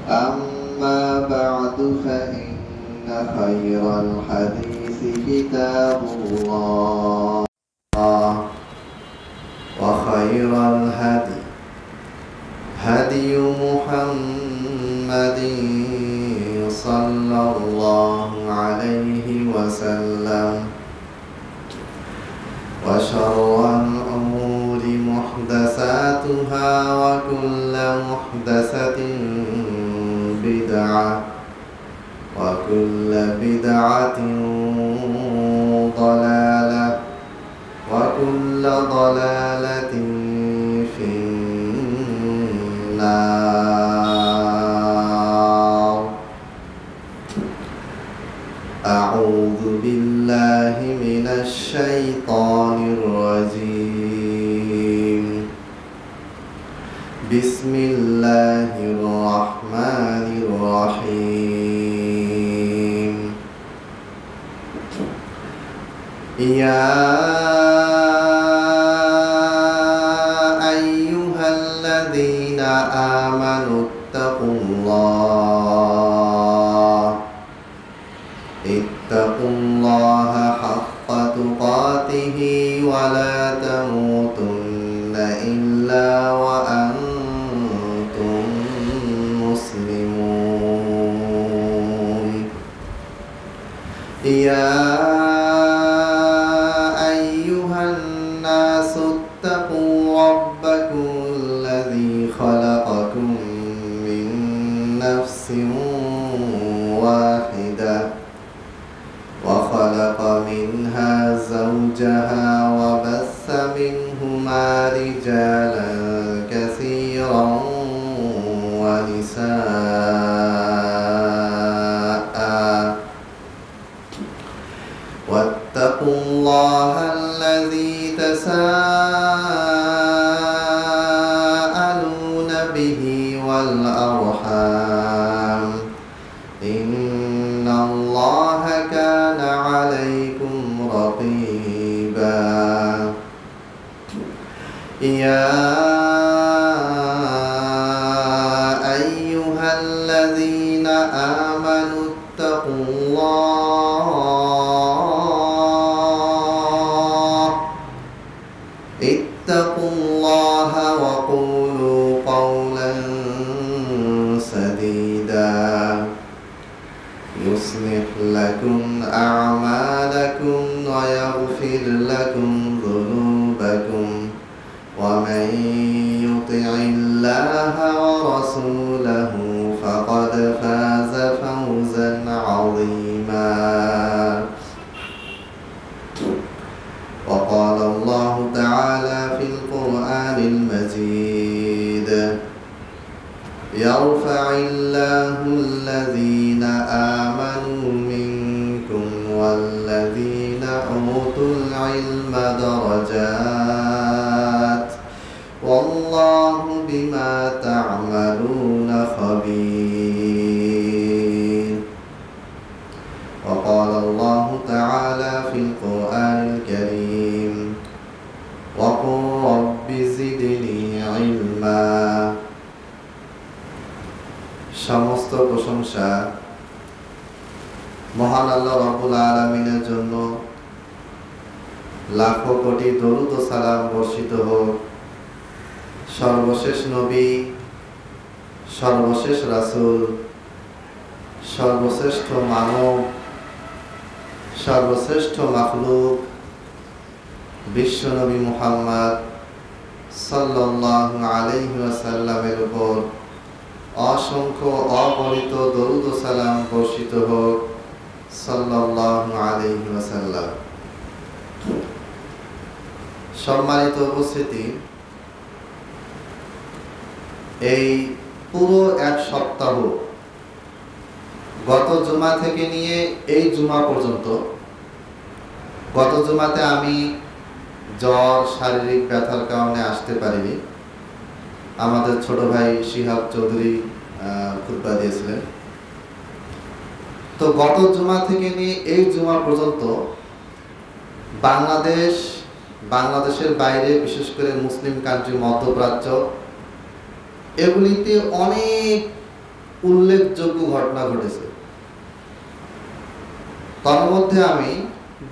أما بعد فإن خير الحديث كتاب الله وخير الهدي هدي محمد صلى الله عليه وسلم وشر الأمور محدثاتها وكل محدثة بدعة وكل بدعة ضلالة وكل ضلالة في النار. أعوذ بالله من الشيطان الرجيم. بسم الله الرحمن الرحيم. يا أيها الذين آمنوا اتقوا الله حق تقاته ولا تموتن إلا وأنتم مسلمون. يا أيها الناس اتقوا ربكم الذي خلقكم من نفس واحدة وخلق منها زوجها وبث منهما رجالا كثيرا ونساء واتقوا الله الذي تساءلون به والأرحام إن الله كان عليكم رقيبا. يا أيها الذين آمنوا اتقوا الله وقولوا قولا سديدا يصلح لكم أعمالكم ويغفر لكم ذنوبكم ومن يطع الله ورسوله فقد فاز فوزا عظيما. وقال الله تعالى في القرآن المجيد يرفع الله الذين آمنوا منكم والذين أوتوا العلم درجات والله بما تعملون خبير. وقال الله تعالى في القرآن الكريم وقل رب زدني علما. সমস্ত প্রশংসা মহান আল্লাহ রাব্বুল আলামিনের জন্য, লাখো কোটি দরুদ ও সালাম বর্ষিত হোক সর্বশেষ নবী, সর্বশেষ রাসূল, সর্বশ্রেষ্ঠ মানব, সর্বশ্রেষ্ঠ মাখলুক বিশ্বনবী মুহাম্মদ সাল্লাল্লাহু আলাইহি ওয়াসাল্লামের উপর অসংখ্য অগণিত দরুদ ও সালাম বর্ষিত হোক সাল্লাল্লাহু আলাইহি ওয়াসাল্লাম। সম্মানিত উপস্থিতি, এই পুরো এক সপ্তাহ গত জুমা থেকে নিয়ে এই জুমা পর্যন্ত, গত জুমাতে আমি জ্বর শারীরিক ব্যথার কারণে আসতে পারিনি। আমাদের ছোট ভাই শিহাব চৌধুরী খুতবা দিয়েছিলেন। তো গত জুমা থেকে নিয়ে এই জুমা পর্যন্ত বাংলাদেশের বাইরে, বিশেষ করে মুসলিম কান্ট্রি, মধ্যপ্রাচ্য, এগুলিতে অনেক উল্লেখযোগ্য ঘটনা ঘটেছে। তার মধ্যে আমি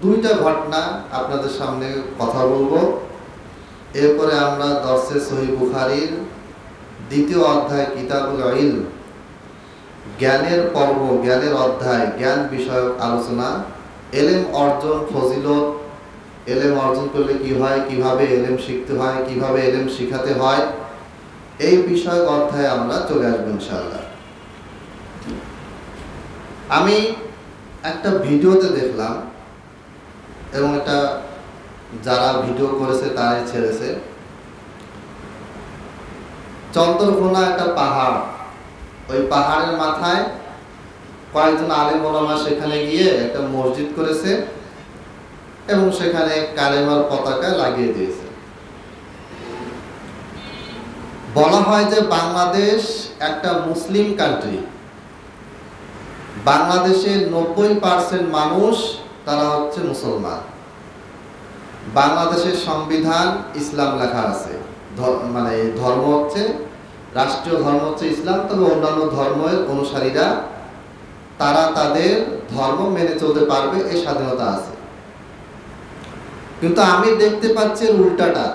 দুইটা ঘটনা আপনাদের সামনে কথা বলবো। এরপরে আমরা দর্সে সহিহ বুখারীর 2য় অধ্যায় কিতাবুল ইলম, জ্ঞানের পর্ব, জ্ঞানের অধ্যায়, জ্ঞান বিষয়ক আলোচনা, এলেম অর্জন ফজিলত, এলেম অর্জন করলে কি হয়, কিভাবে এলেম শিখতে হয়, কিভাবে এলেম শিখাতে হয়, এই বিষয়ক অধ্যায়ে আমরা চলে আসবো ইনশাআল্লাহ। আমি একটা ভিডিওতে দেখলাম, এবং এটা যারা ভিডিও করেছে তারাই ছেড়েছে। চন্দ্রকোনা একটা পাহাড়, ওই পাহাড়ের মাথায় কয়েকজন আলেম ওলামা সেখানে গিয়ে একটা মসজিদ করেছে এবং সেখানে কালেমার পতাকা লাগিয়ে দিয়েছে। বলা হয় যে বাংলাদেশ একটা মুসলিম কান্ট্রি, বাংলাদেশের 90% মানুষ তারা হচ্ছে মুসলমান। বাংলাদেশের সংবিধান ইসলাম লেখা আছে, মানে ধর্ম হচ্ছে, রাষ্ট্রীয় ধর্ম হচ্ছে ইসলাম, তবে অন্যান্য ধর্মের অনুসারীরা তারা তাদের ধর্ম মেনে চলতে পারবে, এই স্বাধীনতা আছে। কিন্তু আমি দেখতে পাচ্ছি উল্টাটা।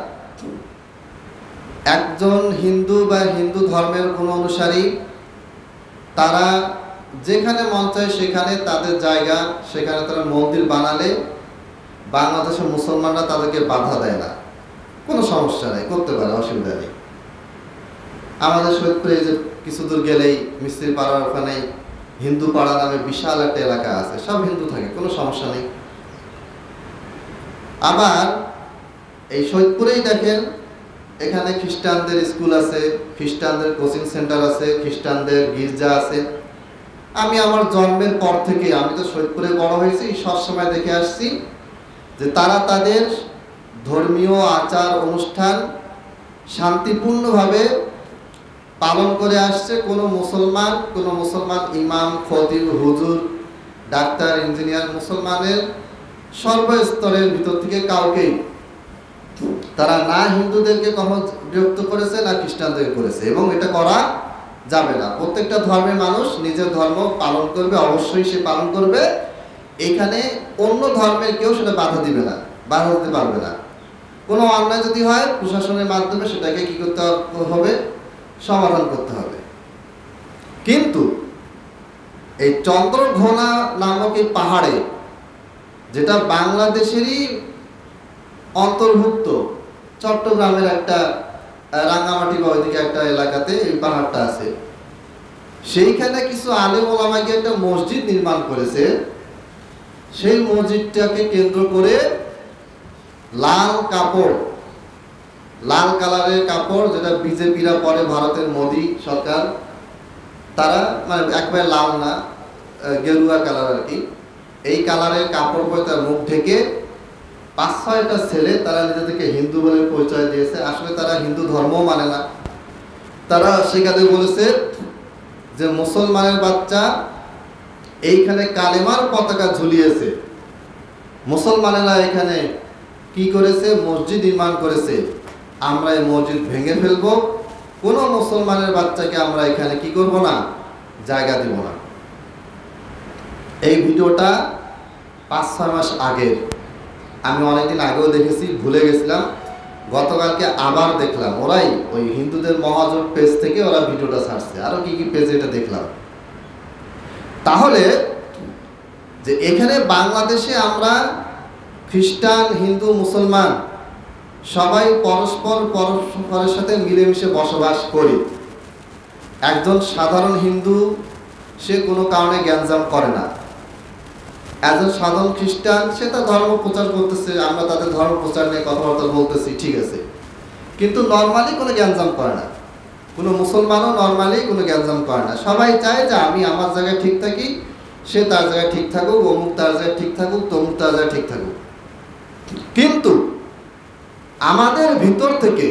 একজন হিন্দু বা হিন্দু ধর্মের কোনো অনুসারী তারা যেখানে মন চায় সেখানে তাদের জায়গা, সেখানে তারা মন্দির বানালে বাংলাদেশের মুসলমানরা তাদেরকে বাধা দেয় না, কোনো সমস্যা নেই, করতে পারে, অসুবিধা নেই। আমাদের সৈয়দপুরে যে কিছু দূর গেলেই মিস্ত্রি পাড়ার ওখানে হিন্দু পাড়া নামে বিশাল একটা এলাকা আছে, সব হিন্দু থাকে, কোনো সমস্যা নেই। আবার এই সৈয়দপুরেই দেখেন, এখানে খ্রিস্টানদের স্কুল আছে, খ্রিস্টানদের কোচিং সেন্টার আছে, খ্রিস্টানদের গির্জা আছে। আমি আমার জন্মের পর থেকে, আমি তো সৈয়দপুরে বড় হয়েছি, সবসময় দেখে আসছি যে তারা তাদের ধর্মীয় আচার অনুষ্ঠান শান্তিপূর্ণভাবে পালন করে আসছে। কোনো মুসলমান ইমাম, খতিব, হুজুর, ডাক্তার, ইঞ্জিনিয়ার, মুসলমানের সর্বস্তরের ভিতর থেকে কাউকেই তারা না হিন্দুদেরকে কখনো বিরক্ত করেছে, না খ্রিস্টানদেরকে করেছে, এবং এটা করা যাবে না। প্রত্যেকটা ধর্মের মানুষ নিজের ধর্ম পালন করবে, অবশ্যই সে পালন করবে। এখানে অন্য ধর্মের কেউ সেটা বাধা দিবে না, বাধা দিতে পারবে না। কোনো অন্যায় যদি হয় প্রশাসনের মাধ্যমে সেটাকে কি করতে হবে, সমাধান করতে হবে। কিন্তু এই চন্দ্রঘোনা নামক এই পাহাড়ে, যেটা বাংলাদেশেরই অন্তর্ভুক্ত, চট্টগ্রামের একটা রাঙ্গামাটি বা ওইদিকে একটা এলাকাতে এই পাহাড়টা আছে, সেইখানে কিছু আলেম ওলামা গিয়ে একটা মসজিদ নির্মাণ করেছে। সেই মসজিদটাকে কেন্দ্র করে লাল কাপড়, লাল কালারের কাপড়, যেটা বিজেপিরা পরে, ভারতের মোদী সরকার, তারা মানে একবারে লাল না, গেরুয়া কালার আর কি, এই কালারের কাপড় পরে তার মুখ ঢেকে 5-6টা ছেলে তারা নিজেদেরকে হিন্দু বলে পরিচয় দিয়েছে। আসলে তারা হিন্দু ধর্ম মানে না। তারা সেখানে বলেছে যে মুসলমানের বাচ্চা এইখানে কালেমার পতাকা ঝুলিয়েছে, মুসলমানেরা এখানে কি করেছে, মসজিদ নির্মাণ করেছে, আমরা এই মসজিদ ভেঙে ফেলবো, কোনো মুসলমানের বাচ্চাকে আমরা এখানে কি করব না, জায়গা দেব না। এই ভিডিওটা 5-6 মাস আগের, আমি অনেকদিন আগেও দেখেছি, ভুলে গেছিলাম। গতকালকে আবার দেখলাম, ওরাই ওই হিন্দুদের মহাজোট পেজ থেকে ওরা ভিডিওটা ছাড়ছে, আরো কি কি পেজে এটা দেখলাম। তাহলে যে এখানে বাংলাদেশে আমরা খ্রিস্টান, হিন্দু, মুসলমান সবাই পরস্পরের সাথে মিলেমিশে বসবাস করি। একজন সাধারণ হিন্দু সে কোনো কারণে জ্ঞানজাম করে না, একজন সাধারণ খ্রিস্টান সে তার ধর্ম প্রচার করতেছে, আমরা তাদের ধর্ম প্রচার নিয়ে কথাবার্তা বলতেছি, ঠিক আছে, কিন্তু নর্মালি কোনো জ্ঞানজাম করে না। কোনো মুসলমানও নর্মালি কোনো জ্ঞানজাম করে না। সবাই চায় যে আমি আমার জায়গায় ঠিক থাকি, সে তার জায়গায় ঠিক থাকুক, অমুক তার জায়গায় ঠিক থাকুক, তমুক তার জায়গায় ঠিক থাকুক। কিন্তু আমাদের ভিতর থেকে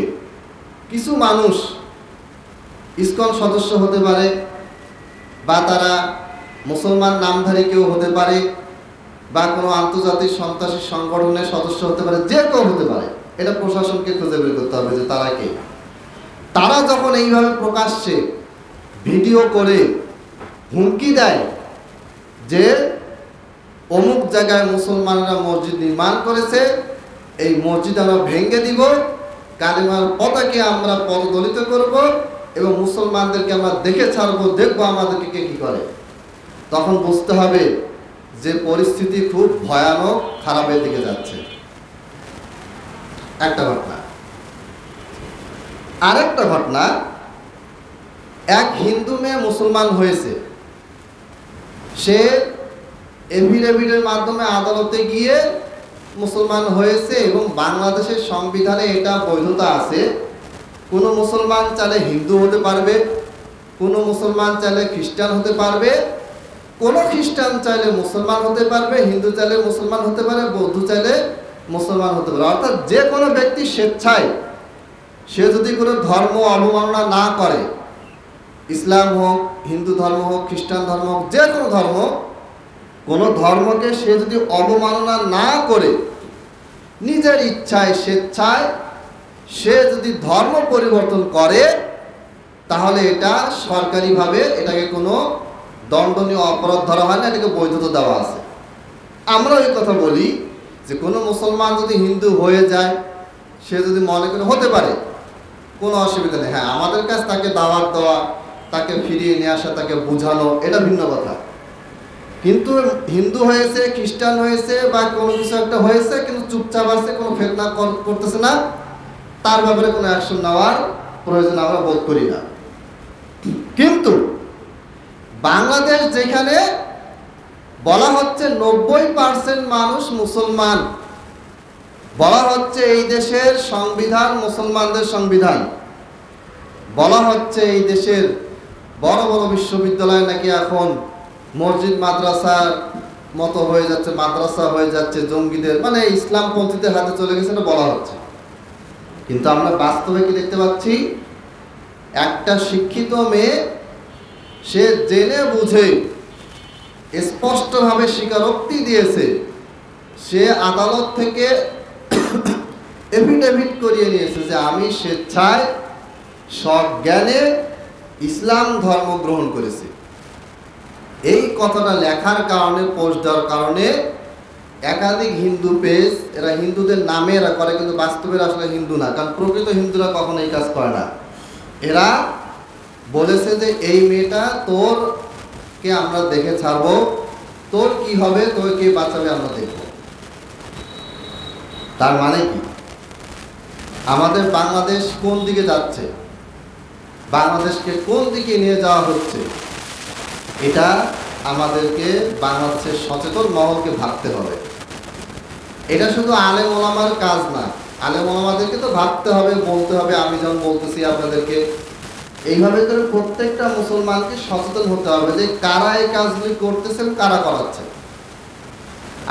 কিছু মানুষ ইসকন সদস্য হতে পারে, বা তারা মুসলমান নামধারী কেউ হতে পারে, বা কোনো আন্তর্জাতিক সন্ত্রাসী সংগঠনের সদস্য হতে পারে, যে কেউ হতে পারে। এটা প্রশাসনকে খুঁজে বের করতে হবে যে তারা কে। তারা যখন এইভাবে প্রকাশ্যে ভিডিও করে হুমকি দেয় যে অমুক জায়গায় মুসলমানরা মসজিদ নির্মাণ করেছে, এই মসজিদ আমরা ভেঙে দিব, কালেমার পতাকে আমরা পদদলিত করব এবং মুসলমানদেরকে আমরা দেখে ছাড়বো, দেখবো আমাদেরকে কে কি করে। তখন বুঝতে হবে যে পরিস্থিতি খুব ভয়ানক খারাপের দিকে যাচ্ছে। একটা ঘটনা। আরেকটা ঘটনা, এক হিন্দু মেয়ে মুসলমান হয়েছে, সে এফিডেভিটের মাধ্যমে আদালতে গিয়ে মুসলমান হয়েছে এবং বাংলাদেশের সংবিধানে এটা বৈধতা আছে। কোনো মুসলমান চাইলে হিন্দু হতে পারবে, কোনো মুসলমান চাইলে খ্রিস্টান হতে পারবে, কোনো খ্রিস্টান চাইলে মুসলমান হতে পারবে, হিন্দু চাইলে মুসলমান হতে পারে, বৌদ্ধ চাইলে মুসলমান হতে পারে। অর্থাৎ যে কোনো ব্যক্তি স্বেচ্ছায় সে যদি কোনো ধর্ম অবমাননা না করে, ইসলাম হোক, হিন্দু ধর্ম হোক, খ্রিস্টান ধর্ম হোক, যে কোনো ধর্ম, কোনো ধর্মকে সে যদি অবমাননা না করে নিজের ইচ্ছায় স্বেচ্ছায় সে যদি ধর্ম পরিবর্তন করে, তাহলে এটা সরকারিভাবে এটাকে কোনো দণ্ডনীয় অপরাধ ধরা হয় না, এটাকে বৈধতা দেওয়া আছে। আমরা ওই কথা বলি যে কোনো মুসলমান যদি হিন্দু হয়ে যায়, সে যদি মনে করে হতে পারে, কোনো অসুবিধা নেই। হ্যাঁ, আমাদের কাছে তাকে দাওয়াত দেওয়া, তাকে ফিরিয়ে নিয়ে আসা, তাকে বোঝানো, এটা ভিন্ন কথা। কিন্তু হিন্দু হয়েছে, খ্রিস্টান হয়েছে বা কোনো কিছু একটা হয়েছে, কিন্তু চুপচাপ আছে, কোনো ফেতনা করতেছে না, তার ব্যাপারে কোনো অ্যাকশন নেওয়ার প্রয়োজন আমরা বোধ করি না। কিন্তু বাংলাদেশ যেখানে বলা হচ্ছে 90% মানুষ মুসলমান, বলা হচ্ছে এই দেশের সংবিধান মুসলমানদের সংবিধান, বলা হচ্ছে এই দেশের বড় বড় বিশ্ববিদ্যালয় নাকি এখন মসজিদ মাদ্রাসার মতো হয়ে যাচ্ছে, মাদ্রাসা হয়ে যাচ্ছে জঙ্গিদের, মানে ইসলামপন্থীদের হাতে চলে গেছে, এটা বলা হচ্ছে। কিন্তু আমরা বাস্তবে কি দেখতে পাচ্ছি? একটা শিক্ষিত মেয়ে, সে জেনে বুঝে স্পষ্টভাবে স্বীকারোক্তি দিয়েছে, সে আদালত থেকে এফিডেভিট করিয়ে নিয়েছে যে আমি স্বেচ্ছায় সজ্ঞানে ইসলাম ধর্ম গ্রহণ করেছি। এই কথাটা লেখার কারণে, পোস্ট দেওয়ার কারণে একাধিক হিন্দু পেজ, এরা হিন্দুদের নামে এরা করে, কিন্তু বাস্তবে আসলে হিন্দু না, কারণ প্রকৃত হিন্দুরা কখনো এই কাজ করে না। এরা বলেছে যে এই মেয়েটা তোরকে আমরা দেখে ছাড়বো, তোর কি হবে, তোর কে বাঁচাবে আমরা দেখব। তার মানে কি? আমাদের বাংলাদেশ কোন দিকে যাচ্ছে, বাংলাদেশকে কোন দিকে নিয়ে যাওয়া হচ্ছে, এটা আমাদেরকে বাংলাদেশের সচেতন মহলকে ভাবতে হবে। এটা শুধু আলেম ওলামার কাজ না, আলেম ওলামাদেরকে তো ভাবতে হবে, বলতে হবে। আমি যেমন বলতেছি আপনাদেরকে, এইভাবে করে প্রত্যেকটা মুসলমানকে সচেতন হতে হবে যে কারা এই কাজগুলি করতেছেন, কারা করাচ্ছে।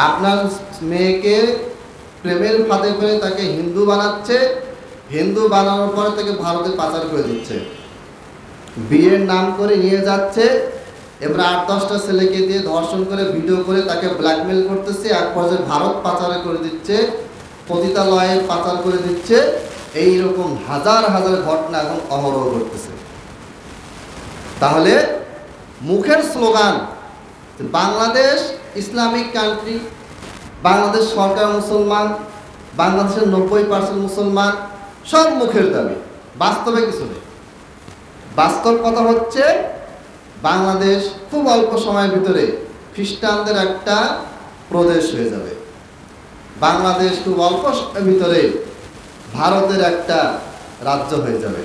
আপনার মেয়েকে প্রেমের ফাঁদে করে তাকে হিন্দু বানাচ্ছে, হিন্দু বানানোর পরে তাকে ভারতে পাচার করে দিচ্ছে, বিয়ের নাম করে নিয়ে যাচ্ছে, এবার 8-10টা ছেলেকে দিয়ে ধর্ষণ করে ভিডিও করে তাকে ব্ল্যাকমেল করতেছে, এক পর্যায়ে ভারত পাচারে করে দিচ্ছে, পতিতালয়ে পাচার করে দিচ্ছে। এইরকম হাজার হাজার ঘটনা এখন অহরহ ঘটতেছে। তাহলে মুখের slogan Bangladesh Islamic country, Bangladesh সরকার মুসলমান, বাংলাদেশের 90% মুসলমান, সব মুখের দাবি, বাস্তবে কিছু নেই। বাস্তব কথা হচ্ছে বাংলাদেশ খুব অল্প সময়ের ভিতরে খ্রিস্টানদের একটা প্রদেশ হয়ে যাবে। বাংলাদেশ খুব অল্প সময়ের ভিতরে ভারতের একটা রাজ্য হয়ে যাবে।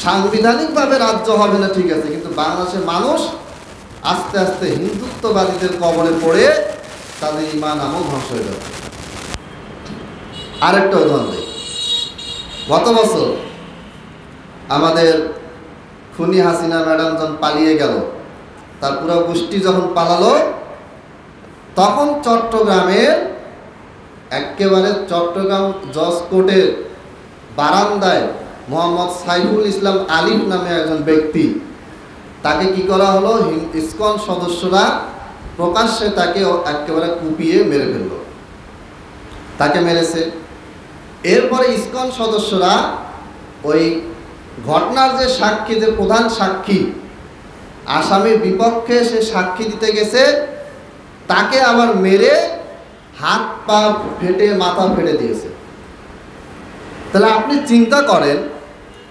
সাংবিধানিকভাবে রাজ্য হবে না, ঠিক আছে, কিন্তু বাংলাদেশের মানুষ আস্তে আস্তে হিন্দুত্ববাদীদের কবলে পড়ে তাদের ঈমান আমল ধ্বংস হয়ে যাবে। আরেকটা উদাহরণ দিই। গত বছর আমাদের খুনি হাসিনা ম্যাডাম যখন পালিয়ে গেল, তার পুরো গোষ্ঠী যখন পালালো, তখন চট্টগ্রামের একেবারে চট্টগ্রাম জজ কোর্টের বারান্দায় মোহাম্মদ সাইফুল ইসলাম আলিফ নামে একজন ব্যক্তি, তাকে কি করা হলো, ইসকন সদস্যরা প্রকাশ্যে তাকে একেবারে কুপিয়ে মেরে ফেলল, তাকে মেরেছে। এরপরে ইসকন সদস্যরা ওই ঘটনার যে সাক্ষী, যে প্রধান সাক্ষী, আসামির বিপক্ষে সে সাক্ষী দিতে গেছে, তাকে আবার মেরে হাত পা ফেটে মাথা ফেটে দিয়েছে। তাহলে আপনি চিন্তা করেন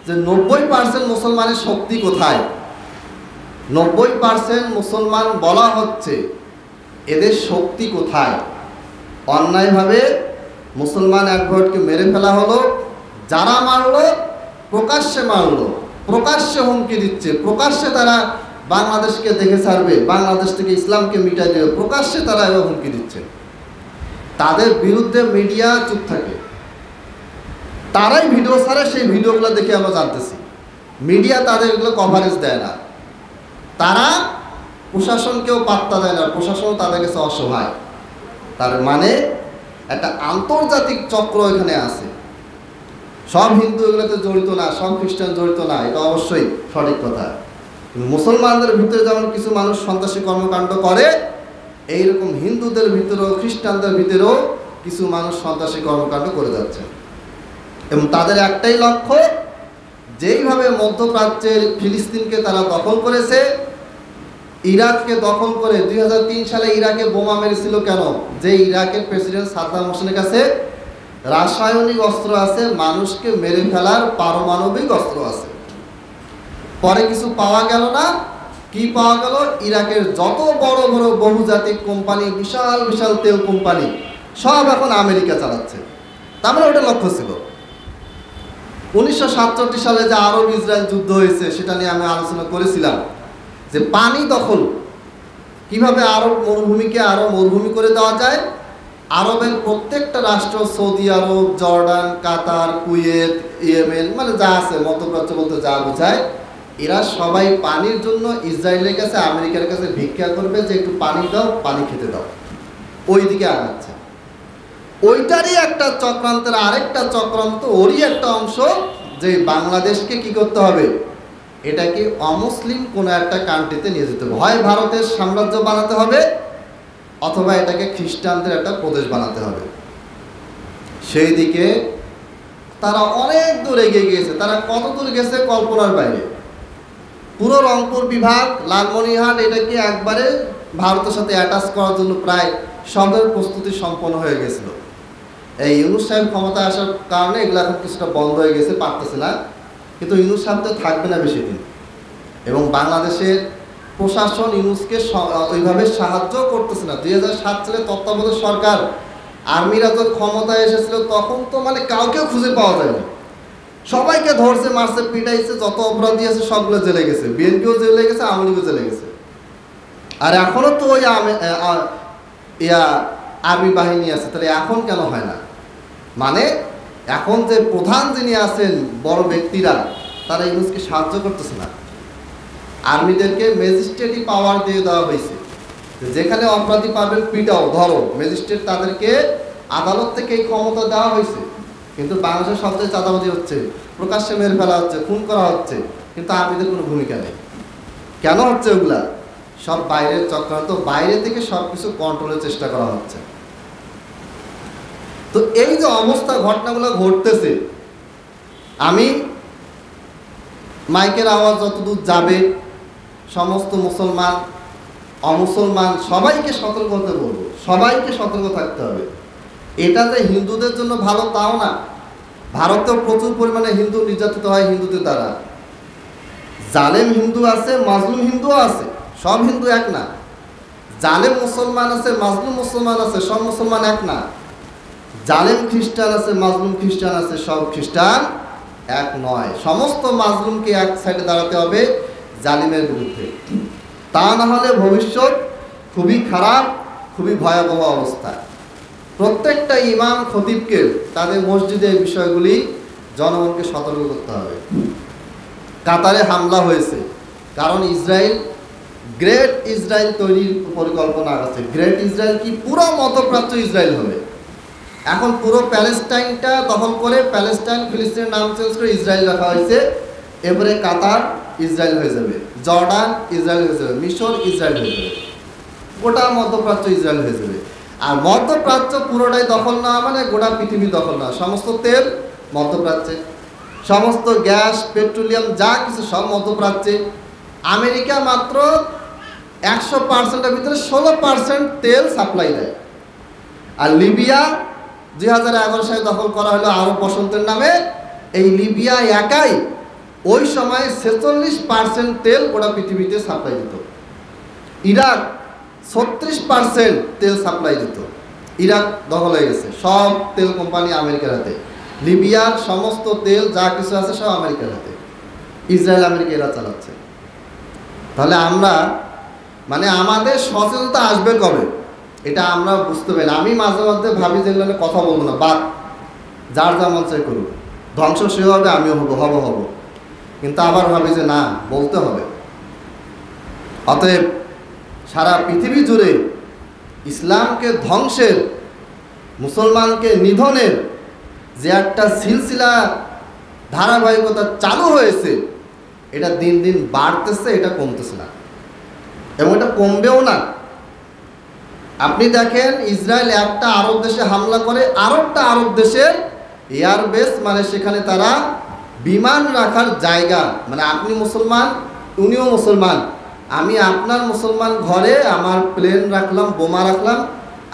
যে 90% মুসলমানের শক্তি কোথায়? 90% মুসলমান বলা হচ্ছে, এদের শক্তি কোথায়? অন্যায়ভাবে মুসলমান অ্যাডভোকেটকে মেরে ফেলা হলো। যারা মারলো প্রকাশ্যে মারলো, প্রকাশ্যে হুমকি দিচ্ছে, প্রকাশ্যে তারা বাংলাদেশকে দেখে ছাড়বে, বাংলাদেশ থেকে ইসলামকে মিটাই দেবে, প্রকাশ্যে তারা এবার হুমকি দিচ্ছে। তাদের বিরুদ্ধে মিডিয়া চুপ থাকে, তারাই ভিডিও ছাড়ে, সেই ভিডিওগুলো দেখে আমরা জানতেছি। মিডিয়া তাদের এগুলো কভারেজ দেয় না, তারা প্রশাসনকেও পাত্তা দেয় না, প্রশাসন তাদের কাছে অসহায়। তার মানে একটা আন্তর্জাতিক চক্র এখানে আছে। সব হিন্দু এগুলোতে জড়িত না, সব খ্রিস্টান জড়িত না, এটা অবশ্যই সঠিক কথা। মুসলমানদের ভিতরে যেমন কিছু মানুষ সন্ত্রাসী কর্মকাণ্ড করে, এইরকম হিন্দুদের ভিতরেও খ্রিস্টানদের ভিতরেও কিছু মানুষ সন্ত্রাসী কর্মকাণ্ড করে যাচ্ছে। এবং তাদের একটাই লক্ষ্য, যেইভাবে মধ্যপ্রাচ্যের ফিলিস্তিনকে তারা দখল করেছে, ইরাককে দখল করে 2003 সালে ইরাকে বোমা মেরেছিল কেন? যে ইরাকের প্রেসিডেন্ট সাদ্দাম হোসেনের কাছে রাসায়নিক অস্ত্র আছে, মানুষকে মেরে ফেলার পারমাণবিক অস্ত্র আছে। পরে কিছু পাওয়া গেল না, কি পাওয়া গেল? ইরাকের যত বড় বড় বহুজাতিক কোম্পানি, বিশাল বিশাল তেল কোম্পানি, সব এখন আমেরিকা চালাচ্ছে। তার মানে ওটা লক্ষ্য ছিল। 1967 সালে যে আরব ইসরায়েল যুদ্ধ হয়েছে, সেটা নিয়ে আমি আলোচনা করেছিলাম যে পানি দখল কিভাবে আরব মরুভূমিকে আরো মরুভূমি করে দেওয়া যায়। আরবের প্রত্যেকটা রাষ্ট্র, সৌদি আরব, জর্ডান, কাতার, কুয়েত, ইয়েমেন, মানে যা আছে মধ্যপ্রাচ্য বলতে যা বোঝায়, এরা সবাই পানির জন্য ইসরায়েলের কাছে, আমেরিকার কাছে ভিক্ষা করবে যে একটু পানি দাও, পানি খেতে দাও, ওই দিকে আগাচ্ছে। ওইটারই একটা চক্রান্তের আরেকটা চক্রান্ত, ওরই একটা অংশ, যে বাংলাদেশকে কি করতে হবে, এটাকে অমুসলিম কোনো একটা কান্ট্রিতে নিয়ে যেতে হবে। হয় ভারতের সাম্রাজ্য বানাতে হবে, অথবা এটাকে খ্রিস্টানদের একটা প্রদেশ বানাতে হবে। সেই দিকে তারা অনেক দূর এগিয়ে গিয়েছে। তারা কত দূর গেছে কল্পনার বাইরে। পুরো রংপুর বিভাগ, লালমনিরহাট, এটাকে একবারে ভারতের সাথে অ্যাটাচ করার জন্য প্রায় সবের প্রস্তুতি সম্পন্ন হয়ে গেছিল। এই ইউনূস সাহেব ক্ষমতা আসার কারণে এগুলো এখন কিছুটা বন্ধ হয়ে গেছে, পারতেছে না। কিন্তু ইউনূস সাহেব তো থাকবে না বেশি দিন, এবং বাংলাদেশের প্রশাসন ইউনূসকে ওইভাবে সাহায্য করতেছে না। 2007 সালে তত্ত্বাবধায়ক সরকার, আর্মিরা যখন ক্ষমতায় এসেছিল, তখন তো মানে কাউকেও খুঁজে পাওয়া যায়নি, সবাইকে ধরছে, মারছে, পিটাইছে, যত অপরাধী আছে সবগুলো জেলে গেছে, বিএনপিও জেলে গেছে, আওয়ামী লীগও জেলে গেছে। আর এখনও তো ওই আর্মি বাহিনী আছে, তাহলে এখন কেন হয় না? মানে এখন যে প্রধান যিনি আছেন, বড় ব্যক্তিরা, তারা ইউনূসকে সাহায্য করতেছে না। আর্মিদেরকে ম্যাজিস্ট্রেটই পাওয়ার দিয়ে দেওয়া হয়েছে, যেখানে অপরাধী পাবেন পিটাও, ধরো, ম্যাজিস্ট্রেট তাদেরকে আদালত থেকে এই ক্ষমতা দেওয়া হয়েছে। কিন্তু বাংলাদেশের সবচেয়ে চাঁদাবাজি হচ্ছে, প্রকাশ্যে মেরে ফেলা হচ্ছে, খুন করা হচ্ছে, কিন্তু আর্মিদের কোনো ভূমিকা নেই। কেন হচ্ছে? ওগুলা সব বাইরের চক্রান্ত, বাইরে থেকে সব কিছু কন্ট্রোলের চেষ্টা করা হচ্ছে। তো এই যে অবস্থা, ঘটনাগুলো ঘটতেছে, আমি মাইকের আওয়াজ যতদূর যাবে, সমস্ত মুসলমান, অমুসলমান সবাইকে সতর্ক হতে বলবো, সবাইকে সতর্ক থাকতে হবে। এটা যে হিন্দুদের জন্য ভালো তাও না। ভারতেও প্রচুর পরিমাণে হিন্দু নির্যাতিত হয় হিন্দুদের দ্বারা। জালেম হিন্দু আছে, মাজলুম হিন্দুও আছে, সব হিন্দু এক না। জালেম মুসলমান আছে, মাজলুম মুসলমান আছে, সব মুসলমান এক না। জালেম খ্রিস্টান আছে, মাজলুম খ্রিস্টান আছে, সব খ্রিস্টান এক নয়। সমস্ত মাজলুমকে এক সাইডে দাঁড়াতে হবে জালিমের বিরুদ্ধে, তা না হলে ভবিষ্যৎ খুবই খারাপ, খুবই ভয়াবহ অবস্থা। প্রত্যেকটা ইমাম খতিবকে তাদের মসজিদের বিষয়গুলি জনগণকে সতর্ক করতে হবে। কাতারে হামলা হয়েছে, কারণ ইসরায়েল গ্রেট ইসরায়েল তৈরির পরিকল্পনা আছে। গ্রেট ইসরায়েল কি? পুরো মধ্যপ্রাচ্য ইসরায়েল হবে। এখন পুরো প্যালেস্টাইনটা দখল করে, প্যালেস্টাইন ফিলিস্তিনের নাম চেঞ্জ করে ইসরায়েল রাখা হয়েছে। এবারে কাতার ইসরায়েল হয়ে যাবে, জর্ডান ইসরায়েল হয়ে যাবে, মিশর ইসরায়েল হয়ে যাবে, গোটা মধ্যপ্রাচ্য ইসরায়েল হয়ে যাবে। আর মধ্যপ্রাচ্য পুরোটাই দখল না মানে গোটা পৃথিবী দখল না। সমস্ত তেল মধ্যপ্রাচ্যে, সমস্ত গ্যাস, পেট্রোলিয়াম যা কিছু সব মধ্যপ্রাচ্যে। আমেরিকা মাত্র 100%-এর ভিতরে 16% তেল সাপ্লাই দেয়। আর লিবিয়া 2011 সালে দখল করা হলো আরব বসন্তের নামে। এই লিবিয়া একাই ওই সময় 46% তেল গোটা পৃথিবীতে সাপ্লাই দিত। ইরাক 36% তেল সাপ্লাই দিত। ইরাক দখল হয়ে গেছে, সব তেল কোম্পানি আমেরিকার হাতে। লিবিয়ার সমস্ত তেল যা কিছু আছে সব আমেরিকার হাতে। ইসরায়েল আমেরিকা এরা চালাচ্ছে। তাহলে আমরা মানে আমাদের সচেতনতা আসবে কবে এটা আমরা বুঝতে পারি না। আমি মাঝে মধ্যে ভাবি যেগুলো কথা বলবো না, বাদ, যার যা মন চাই করুক, ধ্বংস সে হবে, আমিও হব। কিন্তু আবার ভাবি যে না, বলতে হবে। অতএব সারা পৃথিবী জুড়ে ইসলামকে ধ্বংসের, মুসলমানকে নিধনের যে একটা সিলসিলা ধারাবাহিকতা চালু হয়েছে, এটা দিন দিন বাড়তেছে, এটা কমতেছে না, এবং এটা কমবেও না। আপনি দেখেন, ইসরায়েল একটা আরব দেশে হামলা করে, আরেকটা আরব দেশের এয়ারবেস, মানে সেখানে তারা বিমান রাখার জায়গা, মানে আপনি মুসলমান, উনিও মুসলমান, আমি আপনার মুসলমান ঘরে আমার প্লেন রাখলাম, বোমা রাখলাম,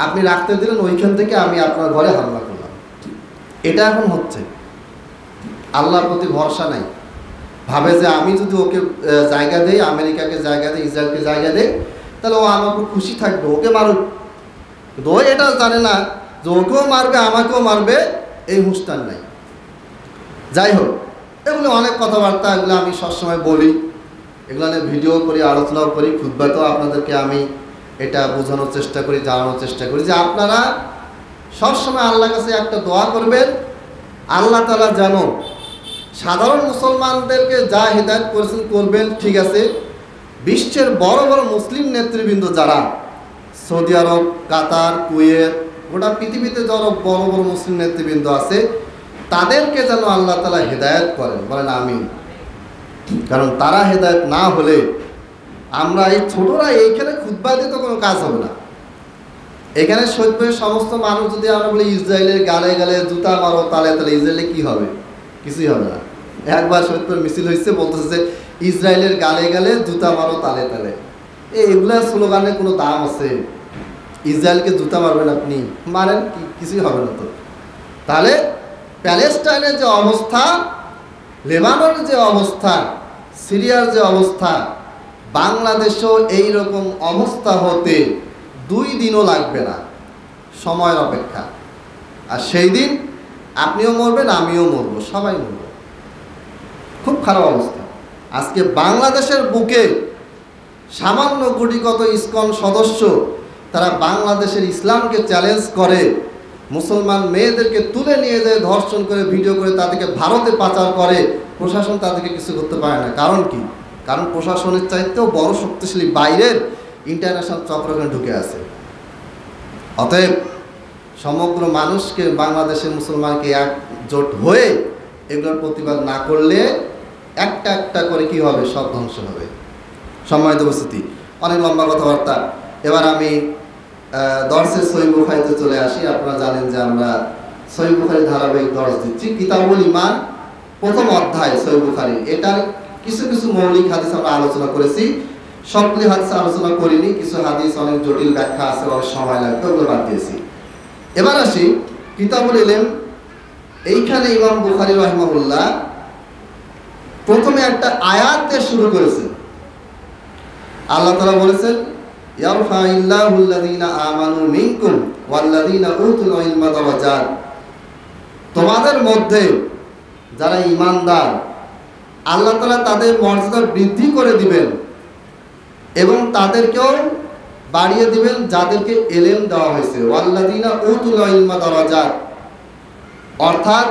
আপনি রাখতে দিলেন, ওইখান থেকে আমি আপনার ঘরে হামলা করলাম। এটা এখন হচ্ছে। আল্লাহর প্রতি ভরসা নাই, ভাবে যে আমি যদি ওকে জায়গা দেই, আমেরিকাকে জায়গা দেই, ইসরায়েলকে জায়গা দেই, তাহলে ও আমার খুব খুশি থাকবে, ওকে মারুক। কিন্তু ও এটা জানে না যে ওকেও মারবে, আমাকেও মারবে, এই হুঁশটার নাই। যাই হোক, এগুলো অনেক কথাবার্তা, এগুলো আমি সবসময় বলি, এগুলো নিয়ে ভিডিও করি, আলোচনাও করি, খুতবাতেও আপনাদেরকে আমি এটা বোঝানোর চেষ্টা করি, জানানোর চেষ্টা করি যে আপনারা সবসময় আল্লাহর কাছে একটা দোয়া করবেন, আল্লাহ তাআলা যেন সাধারণ মুসলমানদেরকে যা হিদায়াত করেছেন করবেন, ঠিক আছে, বিশ্বের বড় বড় মুসলিম নেতৃবৃন্দ যারা সৌদি আরব, কাতার, কুয়েত, গোটা পৃথিবীতে যারা বড় বড় মুসলিম নেতৃবৃন্দ আছে, তাদেরকে যেন আল্লাহ তাআলা হিদায়াত করেন, বলেন আমিন। কারণ তারা হিদায়াত না হলে আমরা এই ছোটরা এইখানে খুতবা দিয়ে তো কোনো কাজ হবে না। এখানে সৈয়দপুরের সমস্ত মানুষ যদি আমরা বলি ইসরায়েলের গালে গালে জুতা মারো, তাহলে ইসরায়েলে কি হবে? কিছুই হবে না। একবার সৈয়দপুর মিছিল হয়েছে, বলতেছে যে ইসরায়েলের গালে গালে জুতা মারো, তালে তালে। এগুলা স্লোগানের কোনো দাম আছে? ইসরায়েলকে জুতা মারবেন আপনি, মারেন, কিছুই হবে না তো। তাহলে প্যালেস্টাইনের যে অবস্থা, লেবাননের যে অবস্থা, সিরিয়ার যে অবস্থা, বাংলাদেশেও এইরকম অবস্থা হতে 2 দিনও লাগবে না, সময়ের অপেক্ষা। আর সেই দিন আপনিও মরবেন, আমিও মরব, সবাই মরব। খুব খারাপ অবস্থা। আজকে বাংলাদেশের বুকে সামান্য গুটিকত ইসকন সদস্য, তারা বাংলাদেশের ইসলামকে চ্যালেঞ্জ করে, মুসলমান মেয়েদেরকে তুলে নিয়ে যায়, ধর্ষণ করে, ভিডিও করে তাদেরকে ভারতে পাচার করে, প্রশাসন তাদেরকে কিছু করতে পারে না। কারণ কি? কারণ প্রশাসনের চাইতেও বড় শক্তিশালী বাইরের ইন্টারন্যাশনাল চক্রখানে ঢুকে আছে। অতএব সমগ্র মানুষকে, বাংলাদেশের মুসলমানকে একজোট হয়ে এগুলোর প্রতিবাদ না করলে একটা একটা করে কি হবে? সব ধ্বংস হবে। সম্মানিত উপস্থিতি, অনেক লম্বা কথাবার্তা। এবার আমি দর্সের সহিহ বুখারীতে চলে আসি। আপনারা জানেন যে আমরা সহিহ বুখারী ধারাবাহিক দর্স দিচ্ছি। কিতাবুল ঈমান প্রথম অধ্যায় সহিহ বুখারী, এটার কিছু কিছু মৌলিক হাদিস আমরা আলোচনা করেছি। সবগুলি হাদিস আলোচনা করিনি, কিছু হাদিস অনেক জটিল ব্যাখ্যা আছে, অনেক সময় লাগবে, ওগুলো বাদ দিয়েছি। এবার আসি কিতাবুল ইলম। এইখানে ইমাম বুখারী রাহিমাহুল্লাহ প্রথমে একটা আয়াত দিয়ে শুরু করেছেন। আল্লাহ তাআলা বলেছেন, ইয়ারফাইল্লাহুল্লাযীনা আমানু মিনকুম ওয়াল্লাযীনা উতুল ইলমা দারাজাত। তোমাদের মধ্যে যারা ঈমানদার, আল্লাহ তাআলা তাদের মর্যাদা বৃদ্ধি করে দিবেন এবং তাদেরকেও বাড়িয়ে দিবেন যাদেরকে ইলম দেওয়া হয়েছে। ওয়াল্লাযীনা উতুল ইলমা দারাজাত, অর্থাৎ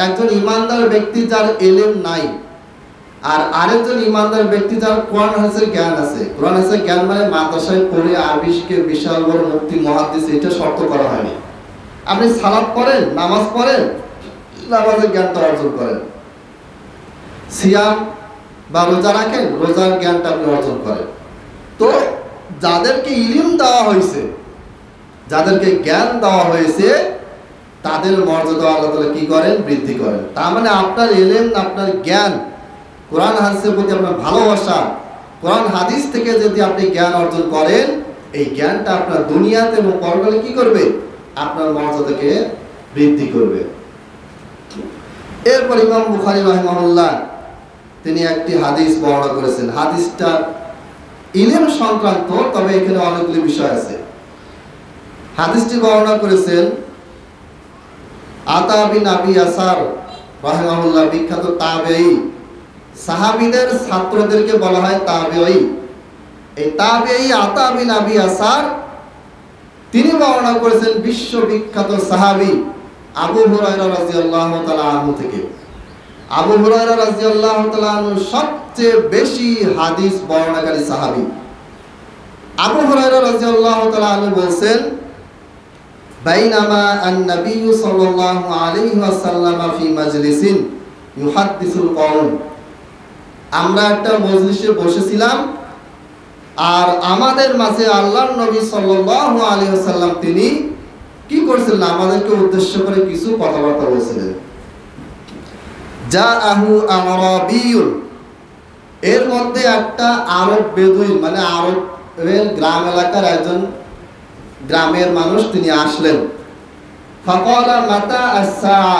একজন ঈমানদার ব্যক্তি যার ইলম নাই, আর আরেকজন ঈমানদার ব্যক্তি যার কোরআন হাদিসের জ্ঞান আছে। কোরআন হাদিসের জ্ঞান মানে মাদ্রাসায় পড়ে আরবি শিখে বিশাল বড় মুফতি মুহাদ্দিস, এটা শর্ত করা হয়নি। আপনি সালাত পড়েন, নামাজ পড়েন, নামাজের জ্ঞানটা অর্জন করেন, সিয়াম বা রোজা রাখেন, রোজার জ্ঞানটা আপনি অর্জন করেন। তো যাদেরকে ইলম দেওয়া হয়েছে, যাদেরকে জ্ঞান দেওয়া হয়েছে, তাদের মর্যাদা আল্লাহ তাআলা কি করেন? বৃদ্ধি করেন। তার মানে আপনার ইলম, আপনার জ্ঞান, কোরআন হাদিসের প্রতি আপনার ভালোবাসা, কোরআন হাদিস থেকে যদি আপনি জ্ঞান অর্জন করেন, এই জ্ঞানটা আপনার দুনিয়াতে এবং পরকালে কি করবে? আপনার মর্যাদাকে বৃদ্ধি করবে। এরপর ইমাম বুখারী রাহিমাহুল্লাহ তিনি একটি হাদিস বর্ণনা করেছেন। হাদিসটা ইলম সংক্রান্ত, তবে এখানে অনেকগুলি বিষয় আছে। হাদিসটি বর্ণনা করেছেন আতা বিন আবি ইয়াসার রাহিমাহুল্লাহ, বিখ্যাত তাবেঈ। সাহাবীদের ছাত্রদেরকে বলা হয় তাবেঈ। এই তাবেঈ আতা বিন আবি ইয়াসার তিনি বর্ণনা করেছেন বিশ্ববিখ্যাত সাহাবী আবু হুরায়রা রাদিয়াল্লাহু তাআলা আনহু থেকে। আবু হুরায়রা রাদিয়াল্লাহু তাআলা আনহু সবচেয়ে বেশি হাদিস বর্ণনাকারী সাহাবী। আবু হুরায়রা রাদিয়াল্লাহু তাআলা আনহু বলেন, বাইনামা আন-নবী সাল্লাল্লাহু আলাইহি ওয়াসাল্লাম ফি মাজলিসিন ইউহাদ্দিসুল কওম। আমরা একটা মজলিসে বসেছিলাম, আর আমাদের মাঝে আল্লাহর নবী সাল্লাল্লাহু আলাইহি ওয়াসাল্লাম তিনি কি করছিলেন? আমাদেরকে উদ্দেশ্য করে কিছু কথাবার্তা বলছিলেন। জাআহু আরাবিয়ুন, এর মধ্যে একটা আরব বেদুইন, মানে আরবের গ্রাম এলাকার একজন গ্রামের মানুষ তিনি আসলেন। ফাকালা মাতা আস-সাআ,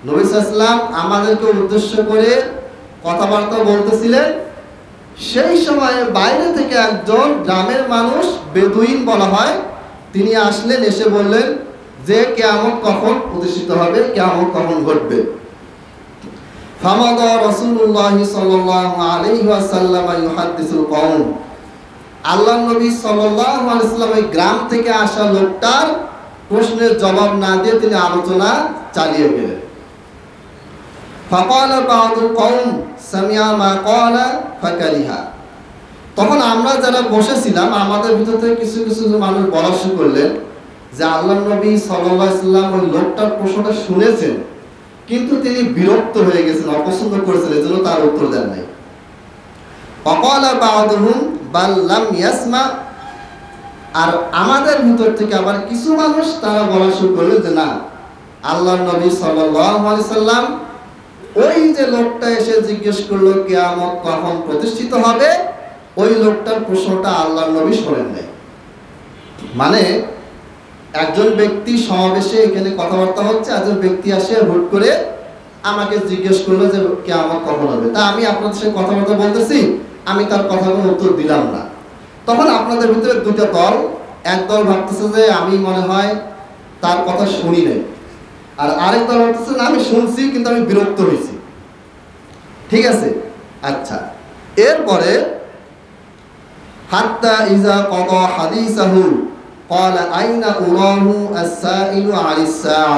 নবী সাল্লাল্লাহু আলাইহি ওয়াসাল্লাম আমাদেরকে উদ্দেশ্য করে কথাবার্তা বলতেছিলেন। সেই সময়ে বাইরে থেকে একজন গ্রামের মানুষ, বেদুইন বলা হয়, তিনি আসলেন, এসে বললেন যে কিয়ামত কখন প্রতিষ্ঠিত হবে, কিয়ামত কখন ঘটবে। ফামাদা রাসূলুল্লাহ সাল্লাল্লাহু আলাইহি ওয়াসাল্লাম ইউহাদ্দিসুল কওম, আল্লাহর নবী সাল্লাল্লাহু আলাইহি ওয়াসাল্লাম এই গ্রাম থেকে আসা লোকটার প্রশ্নের জবাব না দিয়ে তিনি আলোচনা চালিয়ে গেলেন। ফাকালা বা'দুল কওম সামি'a মা ক্বালা ফাকারিহা, তখন আমরা যারা বসেছিলাম আমাদের ভিতর থেকে কিছু কিছু মানুষ বলা শুরু করলেন যে আল্লাহর নবী সাল্লাল্লাহু আলাইহি ওয়াসাল্লাম ওই লোকটার প্রশ্নটা শুনেছেন, কিন্তু তিনি বিরক্ত হয়ে গেছেন, অপছন্দ করেছেন, এজন্য তার উত্তর দেন নাই। ফাকালা বা'দুহুম বাল লাম ইয়াসমা, আর আমাদের ভিতর থেকে আবার কিছু মানুষ তারা বলা শুরু করলেন যে না, আল্লাহর নবী সাল্লাল্লাহু আলাইহি ওয়াসাল্লাম ওই যে লোকটা এসে জিজ্ঞেস করলো কিয়ামত কখন প্রতিষ্ঠিত হবে, ওই লোকটার প্রশ্নটা আল্লাহর নবী শোনেন নাই। মানে একজন ব্যক্তি সমাবেশে এখানে কথাবার্তা হচ্ছে, একজন ব্যক্তি আসে হুট করে আমাকে জিজ্ঞেস করলো যে কিয়ামত কখন হবে, তা আমি আপনাদের সাথে কথাবার্তা বলতেছি, আমি তার কথাগুলো উত্তর দিলাম না। তখন আপনাদের ভিতরে দুটো দল, এক দল ভাবতেছে যে আমি মনে হয় তার কথা শুনি নাই, আর আরেক দল ভাবতেছে না আমি শুনছি কিন্তু আমি বিরক্ত হয়েছি। ঠিক আছে, আচ্ছা। এরপরে হাত্তা ইজা ক্বাদা হাদিসাহু ক্বালা আইনা উরাহু আস-সাইলু আলিস-সাআ,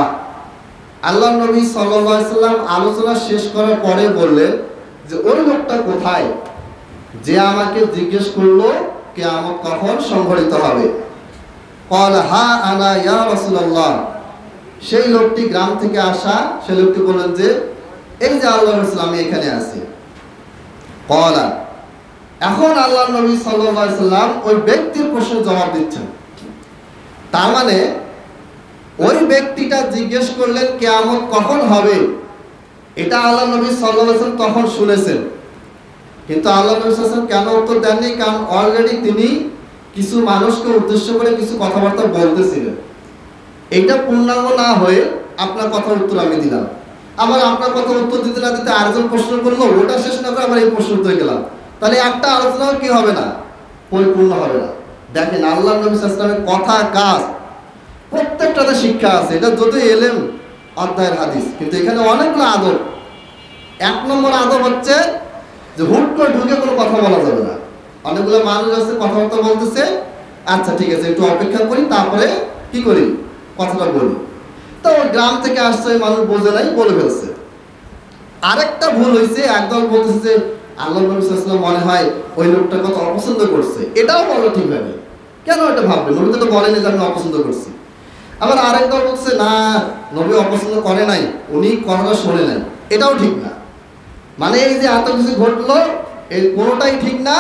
আল্লাহর নবী সাল্লাল্লাহু আলাইহি ওয়াসাল্লাম আলোচনা শেষ করার পরে বললেন যে ওই লোকটা কোথায় যে আমাকে জিজ্ঞেস করলো কিয়ামত কখন সংঘটিত হবে। ক্বালা হা আনা ইয়া রাসূলুল্লাহ, সেই লোকটি গ্রাম থেকে আসা, সেই লোকটি বললেন যে এই যে আল্লাহর রাসূল, আমি এখানে আছি। ক্বালা, এখন আল্লাহর নবী সাল্লাল্লাহু আলাইহি ওয়াসাল্লাম ওই ব্যক্তির প্রশ্নের জবাব দিচ্ছেন। তার মানে ওই ব্যক্তিটা জিজ্ঞেস করলেন কিয়ামত কখন হবে, এটা আল্লাহর নবী সাল্লাল্লাহু আলাইহি ওয়াসাল্লাম তখন শুনেছেন, কিন্তু আল্লাহর নবী সাল্লাল্লাহু আলাইহি ওয়াসাল্লাম কেন উত্তর দেননি? কারণ অলরেডি তিনি কিছু মানুষকে উদ্দেশ্য করে কিছু কথাবার্তা বলতেছিলেন। এইটা পূর্ণাঙ্গ না হয়ে আপনার কথার উত্তর আমি দিলাম, আবার আপনার কথার উত্তর দিতে না দিতে আরেকজন প্রশ্ন করলো, ওটা শেষ না করে আবার এই প্রশ্ন উত্তর গেলাম, তাহলে একটা আলোচনা কি হবে না, পরিপূর্ণ হবে না। দেখেন আল্লাহর নবী সাল্লাল্লাহু আলাইহি ওয়াসাল্লামের কথা কাজ প্রত্যেকটাতে শিক্ষা আছে। এটা যদি এলেম অধ্যায়ের হাদিস, কিন্তু এখানে অনেকগুলো আদব। এক নম্বর আদব হচ্ছে যে হুট করে ঢুকে কোনো কথা বলা যাবে না। অনেকগুলো মানুষ আছে কথাবার্তা বলতেছে, আচ্ছা ঠিক আছে একটু অপেক্ষা করি, তারপরে কি করি কথাটা বলি। তো গ্রাম থেকে আসছে মানুষ বোঝে নাই, বলে ফেলছে। আরেকটা ভুল হয়েছে, একদল বলতেছে যে আল্লাহ নবী সাল্লাল্লাহু আলাইহি ওয়াসাল্লাম মনে হয় ওই লোকটার কথা অপছন্দ করছে, এটাও বলা ঠিক হয়নি। কেন এটা ভাববে? নবী তো বলেনি যে আমি অপছন্দ করছি। আবার আরেক দল বলছে না, নবী অপছন্দ করে নাই, উনি কথাটা শোনে নাই, এটাও ঠিক না। মানে এই যে এত কিছু ঘটলো, এই কোনোটাই ঠিক না।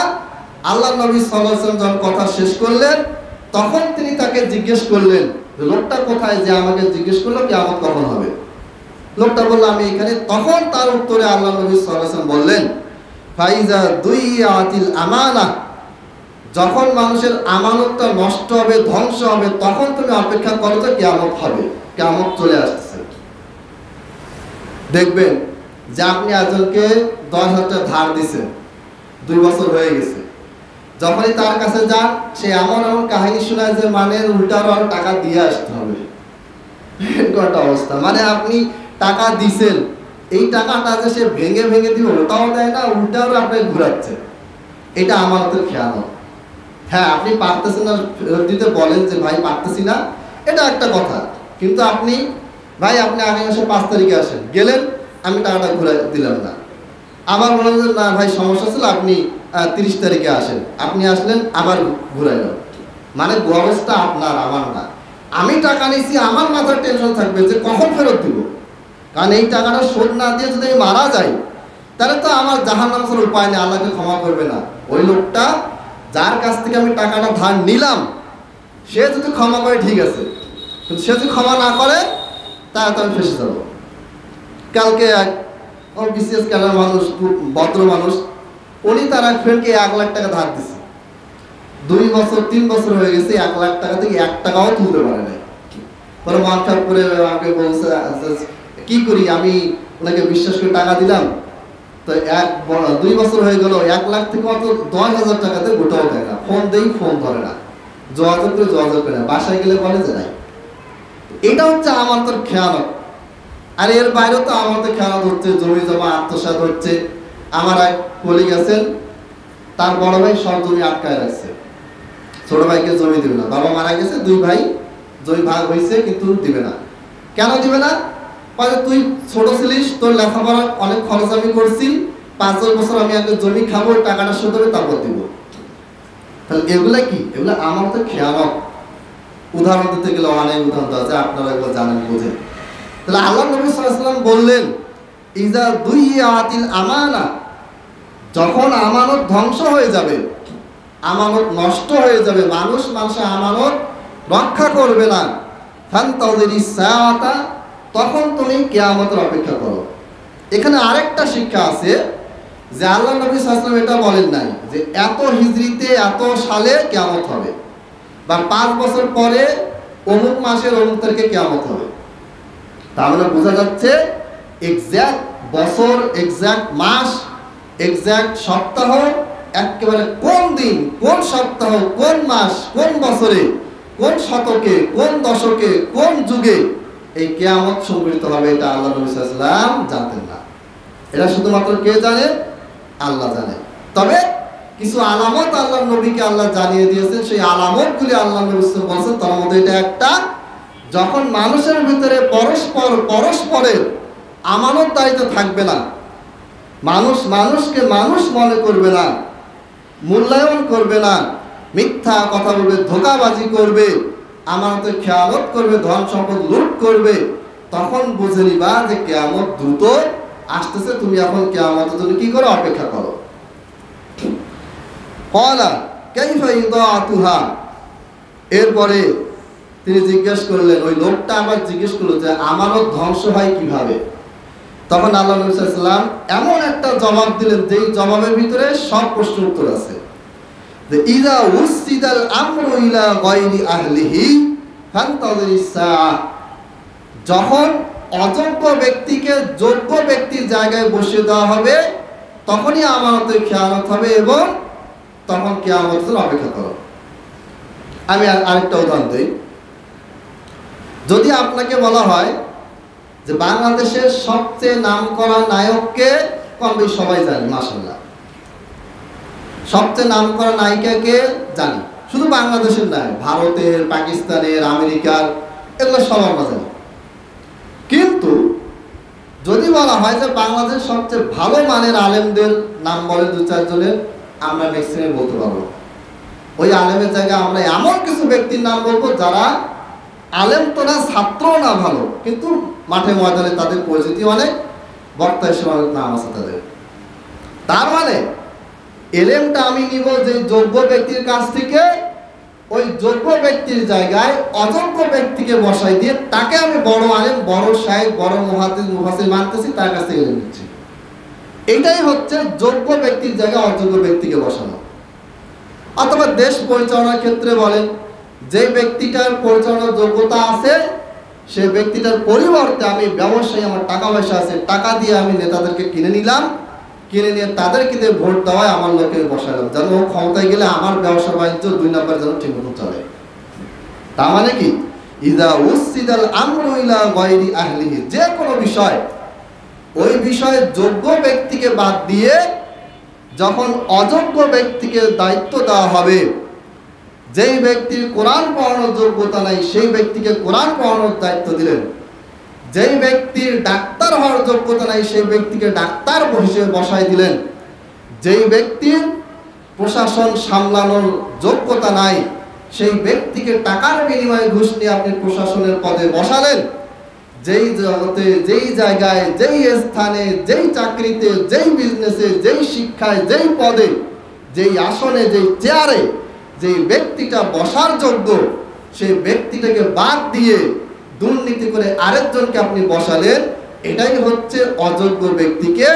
আল্লাহ নবী সাল্লাল্লাহু আলাইহি ওয়াসাল্লাম যখন কথা শেষ করলেন, তখন তিনি তাকে জিজ্ঞেস করলেন যে লোকটা কোথায় যে আমাকে জিজ্ঞেস করলো কিয়ামত কখন হবে। লোকটা বলল আমি এখানে। তখন তার উত্তরে আল্লাহ নবী সাল্লাল্লাহু আলাইহি ওয়াসাল্লাম বললেন ফাইজা দুইয়াতিল আমানা, যখন মানুষের আমানতটা নষ্ট হবে, ধ্বংস হবে, তখন তুমি অপেক্ষা করো যে কিয়ামত হবে, কিয়ামত চলে আসছে। দেখবেন যে আপনি একজনকে 10,000 টাকা ধার দিচ্ছেন, 2 বছর হয়ে গেছে, যখনই তার কাছে যান সে এমন এমন কাহিনী শোনায় যে মানে উল্টারও আর টাকা দিয়ে আসতে হবে, একটা অবস্থা। মানে আপনি টাকা দিছেন, এই টাকাটা যে সে ভেঙে ভেঙে দিবে ওটাও দেয় না, উল্টাও আপনাকে ঘুরাচ্ছে। এটা আমানতের খেয়ানত। হ্যাঁ, আপনি পারতেছেন না ফেরত দিতে, বলেন যে ভাই পারতেছি না, এটা একটা কথা। কিন্তু আপনি ভাই আপনি আগামী মাসে 5 তারিখে আসেন, গেলেন, আমি টাকাটা ঘুরাই দিলাম না। আবার বললেন যে না ভাই সমস্যা ছিল, আপনি 30 তারিখে আসেন, আপনি আসলেন, আবার ঘুরাইলাম। মানে গরজটা আপনার, আমার না। আমি টাকা নিয়েছি, আমার মাথার টেনশন থাকবে যে কখন ফেরত দিব, কারণ এই টাকাটা শোধ না দিয়ে যদি আমি মারা যাই তাহলে তো আমার জাহান্নাম ছাড়া উপায় নেই, আল্লাহকে ক্ষমা করবে না। ওই লোকটা যার কাছ থেকে আমি টাকাটা ধার নিলাম সে যদি ক্ষমা করে ঠিক আছে, কিন্তু সে যদি ক্ষমা না করে তাহলে তো আমি ফেসে যাবো। কালকে এক বিসিএস ক্যাডার মানুষ, ভদ্র মানুষ, উনি তার এক ফ্রেন্ডকে 1 লাখ টাকা ধার দিচ্ছে। 2 বছর 3 বছর হয়ে গেছে, 1 লাখ টাকা থেকে 1 টাকাও তুলতে পারে নাই। পরে মন খারাপ করে আমাকে বলছে কি করি, আমি ওনাকে বিশ্বাস করে টাকা দিলাম, তো 2 বছর হয়ে গেল, 1 লাখ থেকে অত 10,000 টাকাতে গোটাও দেয় না, ফোন দেই ফোন ধরে না, যোগাযোগ করে না, বাসায় গেলে বলে যে নাই। এটা হচ্ছে আমানতের খেয়ানত। আর এর বাইরেও তো আমাদের খেয়ানত হচ্ছে, জমি জমা আত্মসাৎ হচ্ছে। আমার এক কলিগ আছেন, তার বড় ভাই সব জমি আটকায় রাখছে, ছোট ভাইকে জমি দিবে না। বাবা মারা গেছে, 2 ভাই জমি ভাগ হয়েছে কিন্তু দিবে না। কেন দিবে না? তুই ছোট ছিলিস, তোর লেখাপড়ার অনেক খরচ আমি করছি, 5 বছর আমি আগে জমি খাবো, টাকাটা শোধ হবে, তারপর দিব। তাহলে এগুলা কি? এগুলো আমার তো খেয়ানত। উদাহরণ দিতে গেলে অনেক উদাহরণ আছে, আপনারা এগুলো জানেন, বোঝেন। তাহলে আল্লাহ নবী সাল্লাল্লাহু আলাইহি ওয়াসাল্লাম বললেন ইজা দুইয়াতিল আমানা, যখন আমানত ধ্বংস হয়ে যাবে, আমানত নষ্ট হয়ে যাবে, মানুষের আমানত রক্ষা করবে না, ফান্তাযিরিস সাআতা, তখন তুমি কিয়ামতের অপেক্ষা করো। এখানে আরেকটা শিক্ষা আছে যে আল্লাহ নবী সাল্লাল্লাহু আলাইহি ওয়াসাল্লাম এটা বলেন নাই যে এত হিজরিতে এত সালে কিয়ামত হবে, বা 5 বছর পরে অমুক মাসের অমুক তারিখে কিয়ামত হবে। তাহলে বোঝা যাচ্ছে এক্সাক্ট বছর, এক্সাক্ট মাস, এক্সাক্ট সপ্তাহ, একেবারে কোন দিন, কোন সপ্তাহ, কোন মাস, কোন বছরে, কোন শতকে, কোন দশকে, কোন যুগে এই কিয়ামত সংঘটিত হবে, এটা আল্লাহ নবী সাল্লাল্লাহু আলাইহি ওয়াসাল্লাম জানতেন না। এটা শুধুমাত্র কে জানে? আল্লাহ জানে। তবে কিছু আলামত আল্লাহ নবীকে আল্লাহ জানিয়ে দিয়েছেন, সেই আলামতগুলি আল্লাহ নবী বলছেন, তার মধ্যে এটা একটা, যখন মানুষের ভিতরে পরস্পরের আমানতদারিত্ব থাকবে না, মানুষকে মানুষ মনে করবে না, মূল্যায়ন করবে না, মিথ্যা কথা বলবে, ধোঁকাবাজি করবে, আমানতের খেয়ালত করবে, ধন সম্পদ লুট করবে, তখন বুঝে নিবা যে কিয়ামত দ্রুত আসতেছে। তুমি এখন কিয়ামতের জন্য কি করো? অপেক্ষা করো। ক্বালা কাইফা ইদাতুহা, এরপরে তিনি জিজ্ঞেস করলেন, ওই লোকটা আবার জিজ্ঞেস করলো যে আমানত ধ্বংস হয় কিভাবে? তখন আল্লাহ নবী সাল্লাল্লাহু আলাইহি ওয়াসাল্লাম এমন একটা জবাব দিলেন যেই জবাবের ভিতরে সব প্রশ্নের উত্তর আছে। যে ইযা উসিদাল আমরু ইলা গায়রি আহলিহি ফান্তাযিরিস সাআ, যখন অযোগ্য ব্যক্তিকে যোগ্য ব্যক্তির জায়গায় বসিয়ে দেওয়া হবে তখনই আমানতের খেয়ানত হবে, এবং তখন কিয়ামতের অপেক্ষা করো। আমি আরেকটা উদাহরণ দিই। যদি আপনাকে বলা হয় যে বাংলাদেশের সবচেয়ে নামকরা নায়ককে, কম বেশি সবাই জানি, মাশাআল্লাহ, সবচেয়ে নামকরা নায়িকাকে জানি, শুধু বাংলাদেশের নয়, ভারতের, পাকিস্তানের, আমেরিকার, এগুলো সব আমরা জানি। কিন্তু যদি বলা হয় যে বাংলাদেশের সবচেয়ে ভালো মানের আলেমদের নাম বলে 2-4 জনের, আমরা ম্যাক্সিমাম বলতে পারবো। ওই আলেমের জায়গায় আমরা এমন কিছু ব্যক্তির নাম বলবো যারা আলেম তো না, ছাত্র না ভালো, কিন্তু মাঠে ময়দানে তাদের পরিচিতি অনেক, বক্তা হিসেবে অনেক নাম আছে তাদের। তার মানে এলেমটা আমি নিব যে যোগ্য ব্যক্তির কাছ থেকে, ওই যোগ্য ব্যক্তির জায়গায় অযোগ্য ব্যক্তিকে বসাই দিয়ে তাকে আমি বড় আলেম, বড় শায়েখ, বড় মুহাদ্দিস, মুফাসসির মানতেছি, তার কাছ থেকে এলেম নিচ্ছি। এটাই হচ্ছে যোগ্য ব্যক্তির জায়গায় অযোগ্য ব্যক্তিকে বসানো। অথবা দেশ পরিচালনার ক্ষেত্রে বলেন, যে ব্যক্তিটার পরিচালনার যোগ্যতা আছে সে ব্যক্তিটার পরিবর্তে আমি ব্যবসায়ী, আমার টাকা পয়সা আছে, টাকা দিয়ে আমি নেতাদেরকে কিনে নিলাম, কিনে নিয়ে তাদেরকে দিয়ে ভোট দেওয়ায় আমার লোকে বসালাম, যেন ও ক্ষমতায় গেলে আমার ব্যবসা বাণিজ্য 2 নম্বর যেন ঠিক মতো চলে। তার মানে কি, ইযা উসিদাল আমরু ইলা গায়রি আহলিহি, যে কোনো বিষয় ওই বিষয়ে যোগ্য ব্যক্তিকে বাদ দিয়ে যখন অযোগ্য ব্যক্তিকে দায়িত্ব দেওয়া হবে, যেই ব্যক্তির কোরআন পড়ানোর যোগ্যতা নাই সেই ব্যক্তিকে কোরআন পড়ানোর দায়িত্ব দিলেন, যেই ব্যক্তির ডাক্তার হওয়ার যোগ্যতা নাই সেই ব্যক্তিকে ডাক্তার হিসেবে বসাই দিলেন, যেই ব্যক্তির প্রশাসন সামলানোর যোগ্যতা নাই সেই ব্যক্তিকে টাকার বিনিময়ে ঘুষ নিয়ে আপনি প্রশাসনের পদে বসালেন। যেই জগতে, যেই জায়গায়, যেই স্থানে, যেই চাকরিতে, যেই বিজনেসে, যেই শিক্ষায়, যেই পদে, যেই আসনে, যেই চেয়ারে যেই ব্যক্তিটা বসার যোগ্য সেই ব্যক্তিটাকে বাদ দিয়ে দুর্নীতি করে আরেকজনকে আপনি বসালেন, এটাই হচ্ছে অযোগ্য ব্যক্তিকে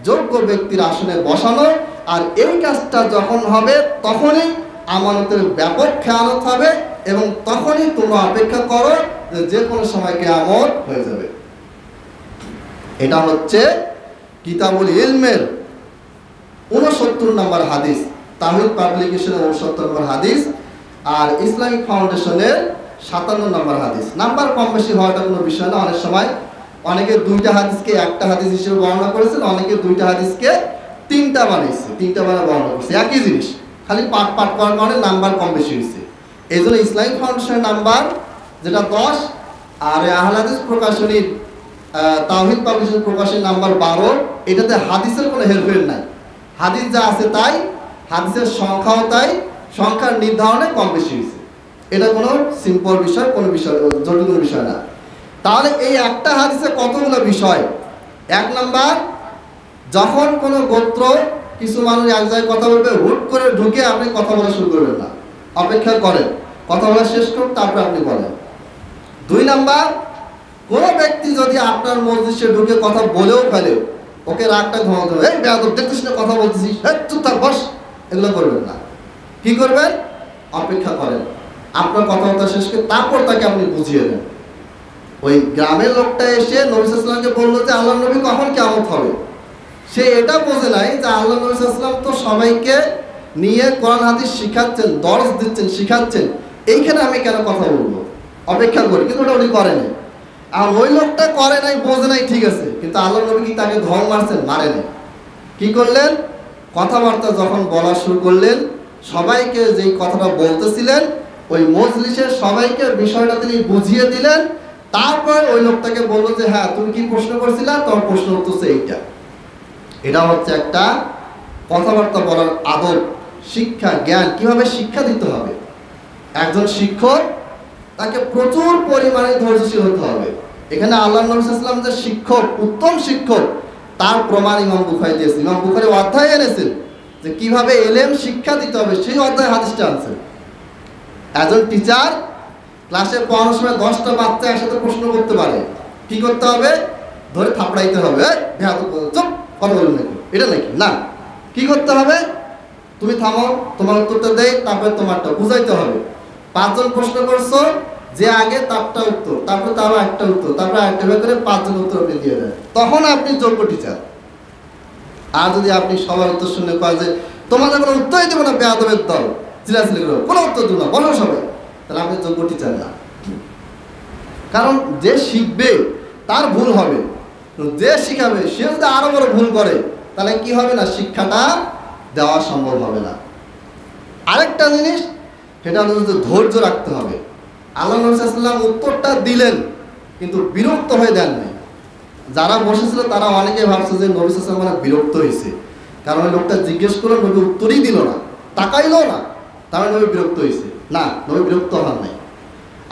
যোগ্য ব্যক্তির আসনে বসানো। আর এই কাজটা যখন হবে তখনই আমানতের ব্যাপক খেয়ানত হবে এবং তখনই তোমরা অপেক্ষা করো যে কোনো সময় কিয়ামত হয়ে যাবে। এটা হচ্ছে কিতাবুল ইলমের 69 নম্বর হাদিস, তাওহীদ পাবলিকেশনের 69 নম্বর হাদিস, আর ইসলামিক ফাউন্ডেশনের 57 নম্বর হাদিস। নাম্বার কম বেশি হওয়াটা কোনো বিষয় না। অনেক সময় অনেকে 2টা হাদিসকে একটা হাদিস হিসেবে বর্ণনা করেছেন, অনেকে 2টা হাদিসকে 3টা বানাইছে, 3টা বানায় বর্ণনা করছে, একই জিনিস, খালি পাঠ করার কারণে নাম্বার কম বেশি হয়েছে। এই জন্য ইসলামিক ফাউন্ডেশনের নাম্বার যেটা 10, আর আহলে হাদিস প্রকাশনীর তাওহীদ পাবলিকেশন প্রকাশনীর নাম্বার 12, এটাতে হাদিসের কোনো হেরফের নাই। হাদিস যা আছে তাই, হাদিসের সংখ্যাও তাই, সংখ্যার নির্ধারণে কম বেশি হয়েছে। এটা কোনো সিম্পল বিষয়, কোনো বিষয় জটিল কোনো বিষয় না। তাহলে এই একটা হাদিসে কতগুলো বিষয়? 1 নাম্বার, যখন কোনো গোত্র কিছু মানুষ এক জায়গায় কথা বলবে, হুট করে ঢুকে আপনি কথা বলা শুরু করবেন না, অপেক্ষা করেন, কথা বলা শেষ করুন, তারপরে আপনি বলেন। 2 নাম্বার, কোনো ব্যক্তি যদি আপনার মজলিসে ঢুকে কথা বলেও ফেলে, ওকে রাগটা ঘমাতে হবে, এই বেয়াদব দেখতেছিস না কথা বলতেছিস, চুপ থাক বস, এগুলো করবেন না। কি করবেন? অপেক্ষা করেন, আপনার কথাবার্তা শেষ করে তারপর তাকে আপনি বুঝিয়ে দেন। ওই গ্রামের লোকটা এসে নবী সাল্লাল্লাহু আলাইহি ওয়াসাল্লামকে বললো যে আল্লাহর নবী কখন কিয়ামত হবে, সে এটা বোঝে নাই যে আল্লাহ নবী সাল্লাল্লাহু আলাইহি ওয়াসাল্লাম তো সবাইকে নিয়ে কোরআন হাদিস শিখাচ্ছেন, দর্স দিচ্ছেন, শিখাচ্ছেন, এইখানে আমি কেন কথা বলবো, অপেক্ষা করি। কিন্তু ওটা উনি করেনি। আর ওই লোকটা করে নাই, বোঝে নাই, ঠিক আছে, কিন্তু আল্লাহ নবী কি তাকে ধম মারছেন? মারে নাই। কি করলেন? কথাবার্তা যখন বলা শুরু করলেন, সবাইকে যেই কথাটা বলতেছিলেন ওই মজলিসের সবাইকে বিষয়টা তিনি বুঝিয়ে দিলেন। তারপর ওই লোকটাকে বললো যে হ্যাঁ তুমি কি প্রশ্ন করছিলা, তোমার প্রশ্ন উত্তর এইটা। এটা হচ্ছে একটা কথাবার্তা বলার আদব, শিক্ষা, জ্ঞান, কিভাবে শিক্ষা দিতে হবে। একজন শিক্ষক, তাকে প্রচুর পরিমাণে ধৈর্যশীল হতে হবে। এখানে আল্লাহ নবী সাল্লাল্লাহু আলাইহি ওয়াসাল্লাম যে শিক্ষক, উত্তম শিক্ষক, তার প্রমাণ ইমাম বুখারী দিয়েছেন। ইমাম বুখারী অধ্যায় এনেছেন যে কিভাবে এলেম শিক্ষা দিতে হবে, সেই অধ্যায় হাদিসটা আনছেন। একজন টিচার ক্লাসে পড়ানোর সময় 10টা বাচ্চা একসাথে প্রশ্ন করতে পারে, কি করতে হবে? ধরে থাপড়াইতে হবে, চুপ, কথা বলুন নাকি, এটা নাকি না, কি করতে হবে? তুমি থামো, তোমার উত্তরটা দেয়, তারপরে তোমারটা বুঝাইতে হবে। 5 জন প্রশ্ন করছো, যে আগে তারটা উত্তর, তারপরে তারও একটা উত্তর, তারপরে একটা করে 5 জন উত্তর আপনি দিয়ে দেন, তখন আপনি যোগ্য টিচার। আর যদি আপনি সবার উত্তর শুনে পান যে তোমাদের কোনো উত্তরই দেবো না, বেয়াদবের দল, চিলাচিলি করো, কোনো উত্তর দেবো না, বলো সবাই, তাহলে আপনি যোগ্য টিচার না। কারণ যে শিখবে তার ভুল হবে, যে শিখাবে সে যদি আরো বড় ভুল করে তাহলে কি হবে না, শিক্ষাটা দেওয়া সম্ভব হবে না। আরেকটা জিনিস, সেটা হচ্ছে ধৈর্য রাখতে হবে। আল্লাহ নবী সাল্লাল্লাহু আলাইহি ওয়াসাল্লাম উত্তরটা দিলেন কিন্তু বিরক্ত হয়ে দেন নাই। যারা বসেছিল তারা অনেকে ভাবছে যে নবী সাল্লাল্লাহু আলাইহি ওয়াসাল্লাম মানে বিরক্ত হয়েছে, কারণ ওই লোকটা জিজ্ঞেস করলো, নবী উত্তরই দিল না, তাকাইলো না, তাহলে নবী বিরক্ত হয়েছে। না, নবী বিরক্ত হন নাই।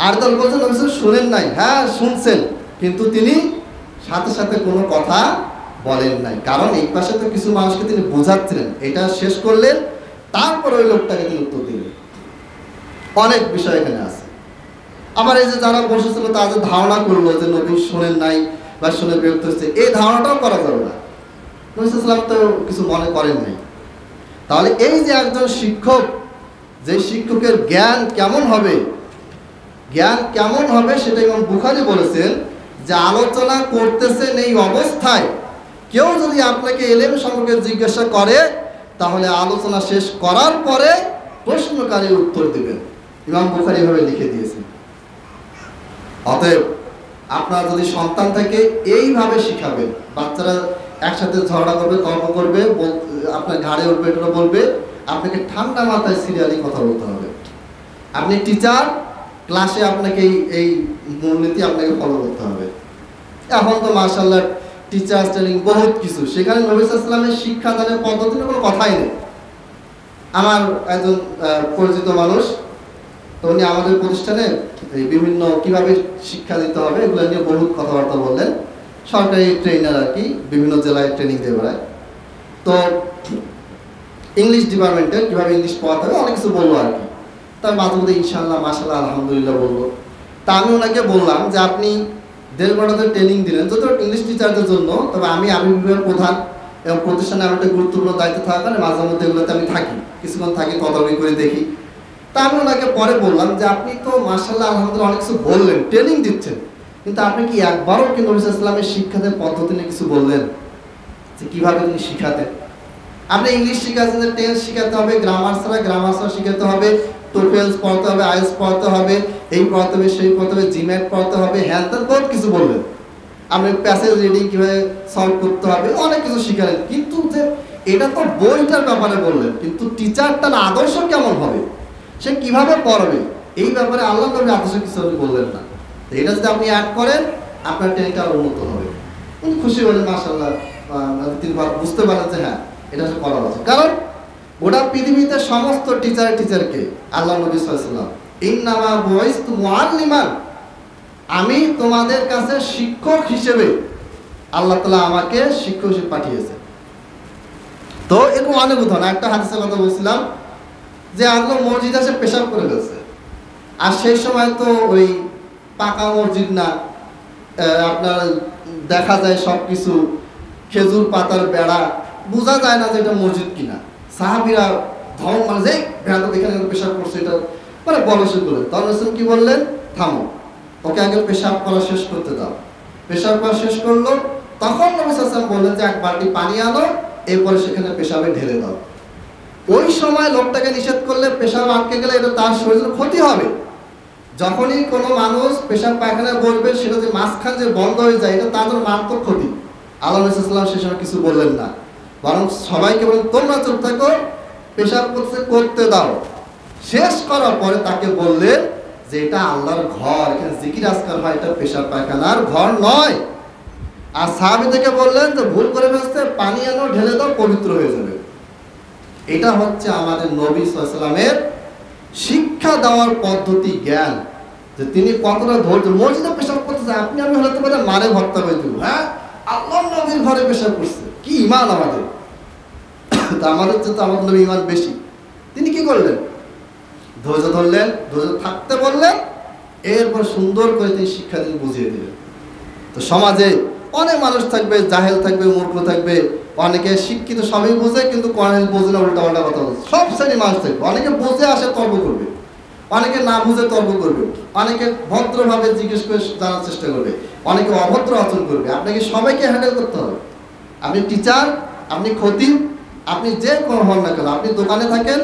আর দল বলছে নবী সাল্লাল্লাহু শুনেন নাই, হ্যাঁ শুনছেন, কিন্তু তিনি সাথে সাথে কোনো কথা বলেন নাই, কারণ এই পাশে তো কিছু মানুষকে তিনি বোঝাচ্ছিলেন। এটা শেষ করলেন, তারপর ওই লোকটাকে তিনি উত্তর দিলেন। অনেক বিষয় এখানে আছে। আবার এই যে যারা বসেছিল তাদের ধারণা করলো যে নবী শোনেন নাই বা শুনে বিরক্ত হচ্ছে, এই ধারণাটাও করা যাবে না। নবী সাল্লাল্লাহু আলাইহি ওয়াসাল্লাম তো কিছু মনে করেন নাই। তাহলে এই যে একজন শিক্ষক, যে শিক্ষকের জ্ঞান কেমন হবে, সেটা ইমাম বুখারী বলেছেন যে আলোচনা করতেছেন এই অবস্থায় কেউ যদি আপনাকে ইলম সম্পর্কে জিজ্ঞাসা করে, তাহলে আলোচনা শেষ করার পরে প্রশ্নকারী উত্তর দিবেন। ইমাম বুখারী এভাবে লিখে দিয়েছেন। অতএব আপনার যদি সন্তান থাকে এইভাবে শিখাবেন। বাচ্চারা একসাথে ঝগড়া করবে, তর্ক করবে, আপনার ঘাড়ে উঠবে, এটা বলবে, আপনাকে ঠান্ডা মাথায় সিরিয়ালি কথা বলতে হবে। আপনি টিচার, ক্লাসে আপনাকে এই মূলনীতি আপনাকে ফলো করতে হবে। এখন তো মাশাআল্লাহ টিচার ট্রেনিং বহুত কিছু, সেখানে নবী সাল্লাল্লাহু আলাইহি ওয়াসাল্লামের শিক্ষাদানের পদ্ধতির কোনো কথাই নেই। আমার একজন পরিচিত মানুষ, তো উনি আমাদের প্রতিষ্ঠানে এই বিভিন্ন কিভাবে শিক্ষা দিতে হবে এগুলো নিয়ে বহুত কথাবার্তা বললেন। সরকারি ট্রেনার আর কি, বিভিন্ন জেলায় ট্রেনিং দিয়ে বেড়ায়। তো ইংলিশ ডিপার্টমেন্টের কীভাবে ইংলিশ পড়াতে হবে অনেক কিছু বললো আর কি। তার মাঝে মধ্যে ইনশাআল্লাহ, মাশাআল্লাহ, আলহামদুলিল্লাহ বললো। তা আমি ওনাকে বললাম যে আপনি 1.5 ঘন্টা ট্রেনিং দিলেন, যত ইংলিশ টিচারদের জন্য, তবে আমি বিভাগের প্রধান এবং প্রতিষ্ঠানে আমার একটা গুরুত্বপূর্ণ দায়িত্ব থাকার কারণে মাঝে মধ্যে এগুলোতে আমি থাকি, কিছুক্ষণ থাকি, তদারকি করে দেখি। তা আমি ওনাকে পরে বললাম যে আপনি তো মাশাআল্লাহ আলহামদুলিল্লাহ অনেক কিছু বললেন, ট্রেনিং দিচ্ছেন, কিন্তু আপনি কি একবারও কি নবী সাল্লাল্লাহু আলাইহি ওয়াসাল্লামের শিক্ষাদের পদ্ধতি নিয়ে কিছু বললেন, যে কীভাবে তিনি শিখাতেন? আপনি ইংলিশ শিখাচ্ছেন যে টেন্স শিখাতে হবে, গ্রামার ছাড়া শিখাতে হবে, টোফেলস পড়তে হবে, আইএলটিএস পড়তে হবে, এই পড়তে হবে, সেই পড়তে হবে, জিম্যাট পড়তে হবে, হ্যান ত্যান বহুত কিছু বললেন। আপনি প্যাসেজ রিডিং কীভাবে সলভ করতে হবে, অনেক কিছু শিখালেন, কিন্তু যে এটা তো বইটার ব্যাপারে বললেন, কিন্তু টিচারটার আদর্শ কেমন হবে, সে কিভাবে পড়বে, এই ব্যাপারে আল্লাহ নবীর আদর্শ কিছু আপনি বললেন না। এটা যদি আপনি অ্যাড করেন, আপনার ট্রেনিংটা আরো উন্নত হবে। উনি খুশি হলেন, মাশাআল্লাহ, তিনি বুঝতে পারেন যে হ্যাঁ এটা করা উচিত। কারণ গোটা পৃথিবীতে সমস্ত টিচারকে আল্লাহ নবী সাল্লাল্লাহু আলাইহি ওয়াসাল্লাম ইন্নামা বুইসতু মুআল্লিমান, আমি তোমাদের কাছে শিক্ষক হিসেবে, আল্লাহ তাআলা আমাকে শিক্ষক হিসেবে পাঠিয়েছে। তো এরকম অনেক উদাহরণ। একটা হাদিসের কথা বলছিলাম যে আল্লাহ মসজিদ এসে পেশাব করে ফেলছে, আর সেই সময় তো ওই পাকা মসজিদ না, আপনার দেখা যায় সব কিছু খেজুর পাতার বেড়া, বোঝা যায় না যে এটা মসজিদ কিনা। সাহাবীরা ধম মানে যে ভেড়া এখানে পেশাব করছে, এটা মানে বলা শুরু করলেন। তখন কি বললেন, থামো, ওকে আগে পেশাব করা শেষ করতে দাও। পেশাব করা শেষ করলো, তখন নবী সাল্লাল্লাহু আলাইহি ওয়াসাল্লাম বললেন যে এক বালতি পানি আনো, এরপরে সেখানে পেশাবে ঢেলে দাও। ওই সময় লোকটাকে নিষেধ করলে পেশাব আটকে গেলে এটা তার শরীরের ক্ষতি হবে। যখনই কোনো মানুষ পেশাব পায়খানায় বলবে, সেটা যে মাঝখান যে বন্ধ হয়ে যায়, এটা তার জন্য মারাত্মক ক্ষতি। আল্লাহ নবী সাল্লাল্লাহু আলাইহি ওয়াসাল্লাম সে সময় কিছু বললেন না, বরং সবাইকে বলেন তোমরা চুপ থাকো, পেশাব করতে দাও। শেষ করার পরে তাকে বললেন যে এটা আল্লাহর ঘর, এখানে জিকির আজকার হয়, এটা পেশাব পায়খানার ঘর নয়। আর সাহাবীদেরকে বললেন যে ভুল করে ফেলছে, পানি আনো, ঢেলে দাও, পবিত্র হয়ে যাবে। এটা হচ্ছে আমাদের নবী সাল্লাল্লাহু আলাইহি ওয়াসাল্লামের শিক্ষা দেওয়ার পদ্ধতি, জ্ঞান, যে তিনি কতটা ধৈর্য। মসজিদে পেশাব করতে যায়, আপনি আমি হতে পারে মারে ভর্তা হয়ে দেব, হ্যাঁ আল্লাহ নবীর ঘরে পেশাব করছে, কি ইমান আমাদের। তা আমাদের চেয়ে আমাদের নবী ইমান বেশি। তিনি কি করলেন, ধৈর্য ধরলেন, ধৈর্য থাকতে বললেন, এরপর সুন্দর করে তিনি শিক্ষা দিয়ে বুঝিয়ে দিলেন। তো সমাজে অনেক মানুষ থাকবে, জাহেল থাকবে, মূর্খ থাকবে, অনেকে শিক্ষিত সবই বোঝে কিন্তু কোরআন বোঝে না, উল্টা পাল্টা কথা বলছে, সব শ্রেণীর মানুষ থাকবে। অনেকে বোঝে আসে তর্ক করবে, অনেকে না বুঝে তর্ক করবে, অনেকে ভদ্রভাবে জিজ্ঞেস করে জানার চেষ্টা করবে, অনেকে অভদ্র আচরণ করবে। আপনাকে সবাইকে হ্যান্ডেল করতে হবে। আপনি টিচার, আপনি খতিব, আপনি যে কোনো হন না কেন, আপনি দোকানে থাকেন,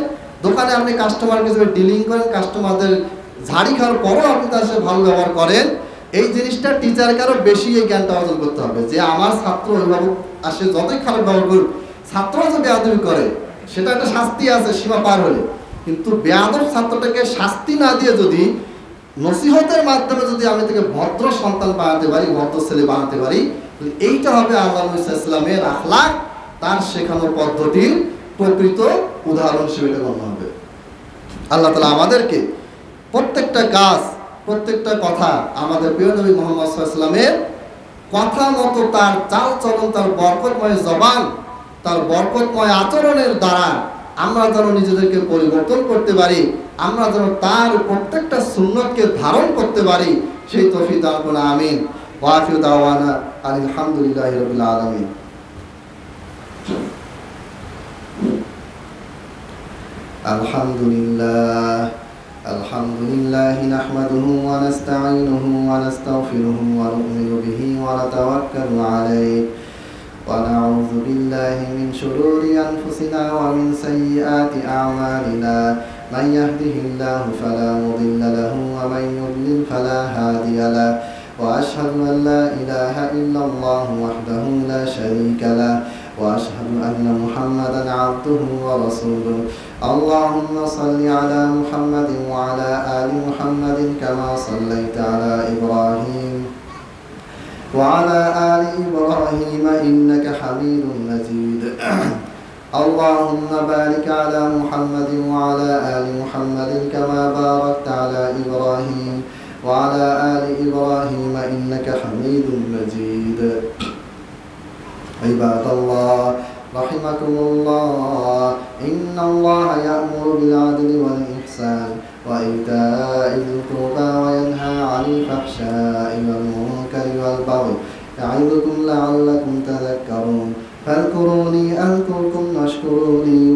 দোকানে আপনি কাস্টমারকে হিসেবে ডিলিং করেন, কাস্টমারদের ঝাড়ি খাওয়ার পরও আপনি তার সাথে ভালো ব্যবহার করেন। এই জিনিসটা টিচারকে আরও বেশি এই জ্ঞানটা অর্জন করতে হবে যে আমার ছাত্র অভিভাবক আসে যতই খারাপ ব্যবহার করুক, ছাত্র যে বেয়াদবি করে সেটা একটা শাস্তি আছে সীমা পার হলে, কিন্তু বেয়াদব ছাত্রটাকে শাস্তি না দিয়ে যদি নসিহতের মাধ্যমে যদি আমি তাকে ভদ্র সন্তান বানাতে পারি, ভদ্র ছেলে বানাতে পারি, এইটা হবে আল্লাহ নবী সাল্লাল্লাহু আলাইহি ওয়াসাল্লামের আখলাক, তার শেখানোর পদ্ধতির প্রকৃত উদাহরণ হিসেবে এটা গণ্য হবে। আল্লাহ তাআলা আমাদেরকে প্রত্যেকটা কাজ, প্রত্যেকটা কথা আমাদের প্রিয় নবী মুহাম্মদ সাল্লাল্লাহু আলাইহি ওয়াসাল্লামের কথা মতো, তার চাল চলন, তার বরকতময় জবান, তার বরকতময় আচরণের দ্বারা আমরা যেন নিজেদেরকে পরিবর্তন করতে পারি, আমরা যেন তার প্রত্যেকটা সুন্নতকে ধারণ করতে পারি, সেই তৌফিক দান করুন। আমিন। ওয়া আখিরু দাওয়ানা আলহামদুলিল্লাহি রাব্বিল আলামিন। الحمد لله نحمده ونستعينه ونستغفره ونؤمن به ونتوكل عليه ونعوذ بالله من شرور أنفسنا ومن سيئات أعمالنا من يهده الله فلا مضل له ومن يضلل فلا هادي له وأشهد أن لا إله إلا الله وحده لا شريك له وأشهد أن محمدا عبده ورسوله اللهم صل على محمد وعلى آل محمد كما صليت على إبراهيم وعلى آل إبراهيم إنك حميد مجيد اللهم بارك على محمد وعلى آل محمد كما باركت على إبراهيم وعلى آل إبراهيم إنك حميد مجيد عباد الله رحمكم الله إن الله يأمر بالعدل والإحسان وإيتاء ذي القربى وينهى عن الفحشاء والمنكر والبغي يعظكم لعلكم تذكرون فاذكروني أذكركم واشكروا لي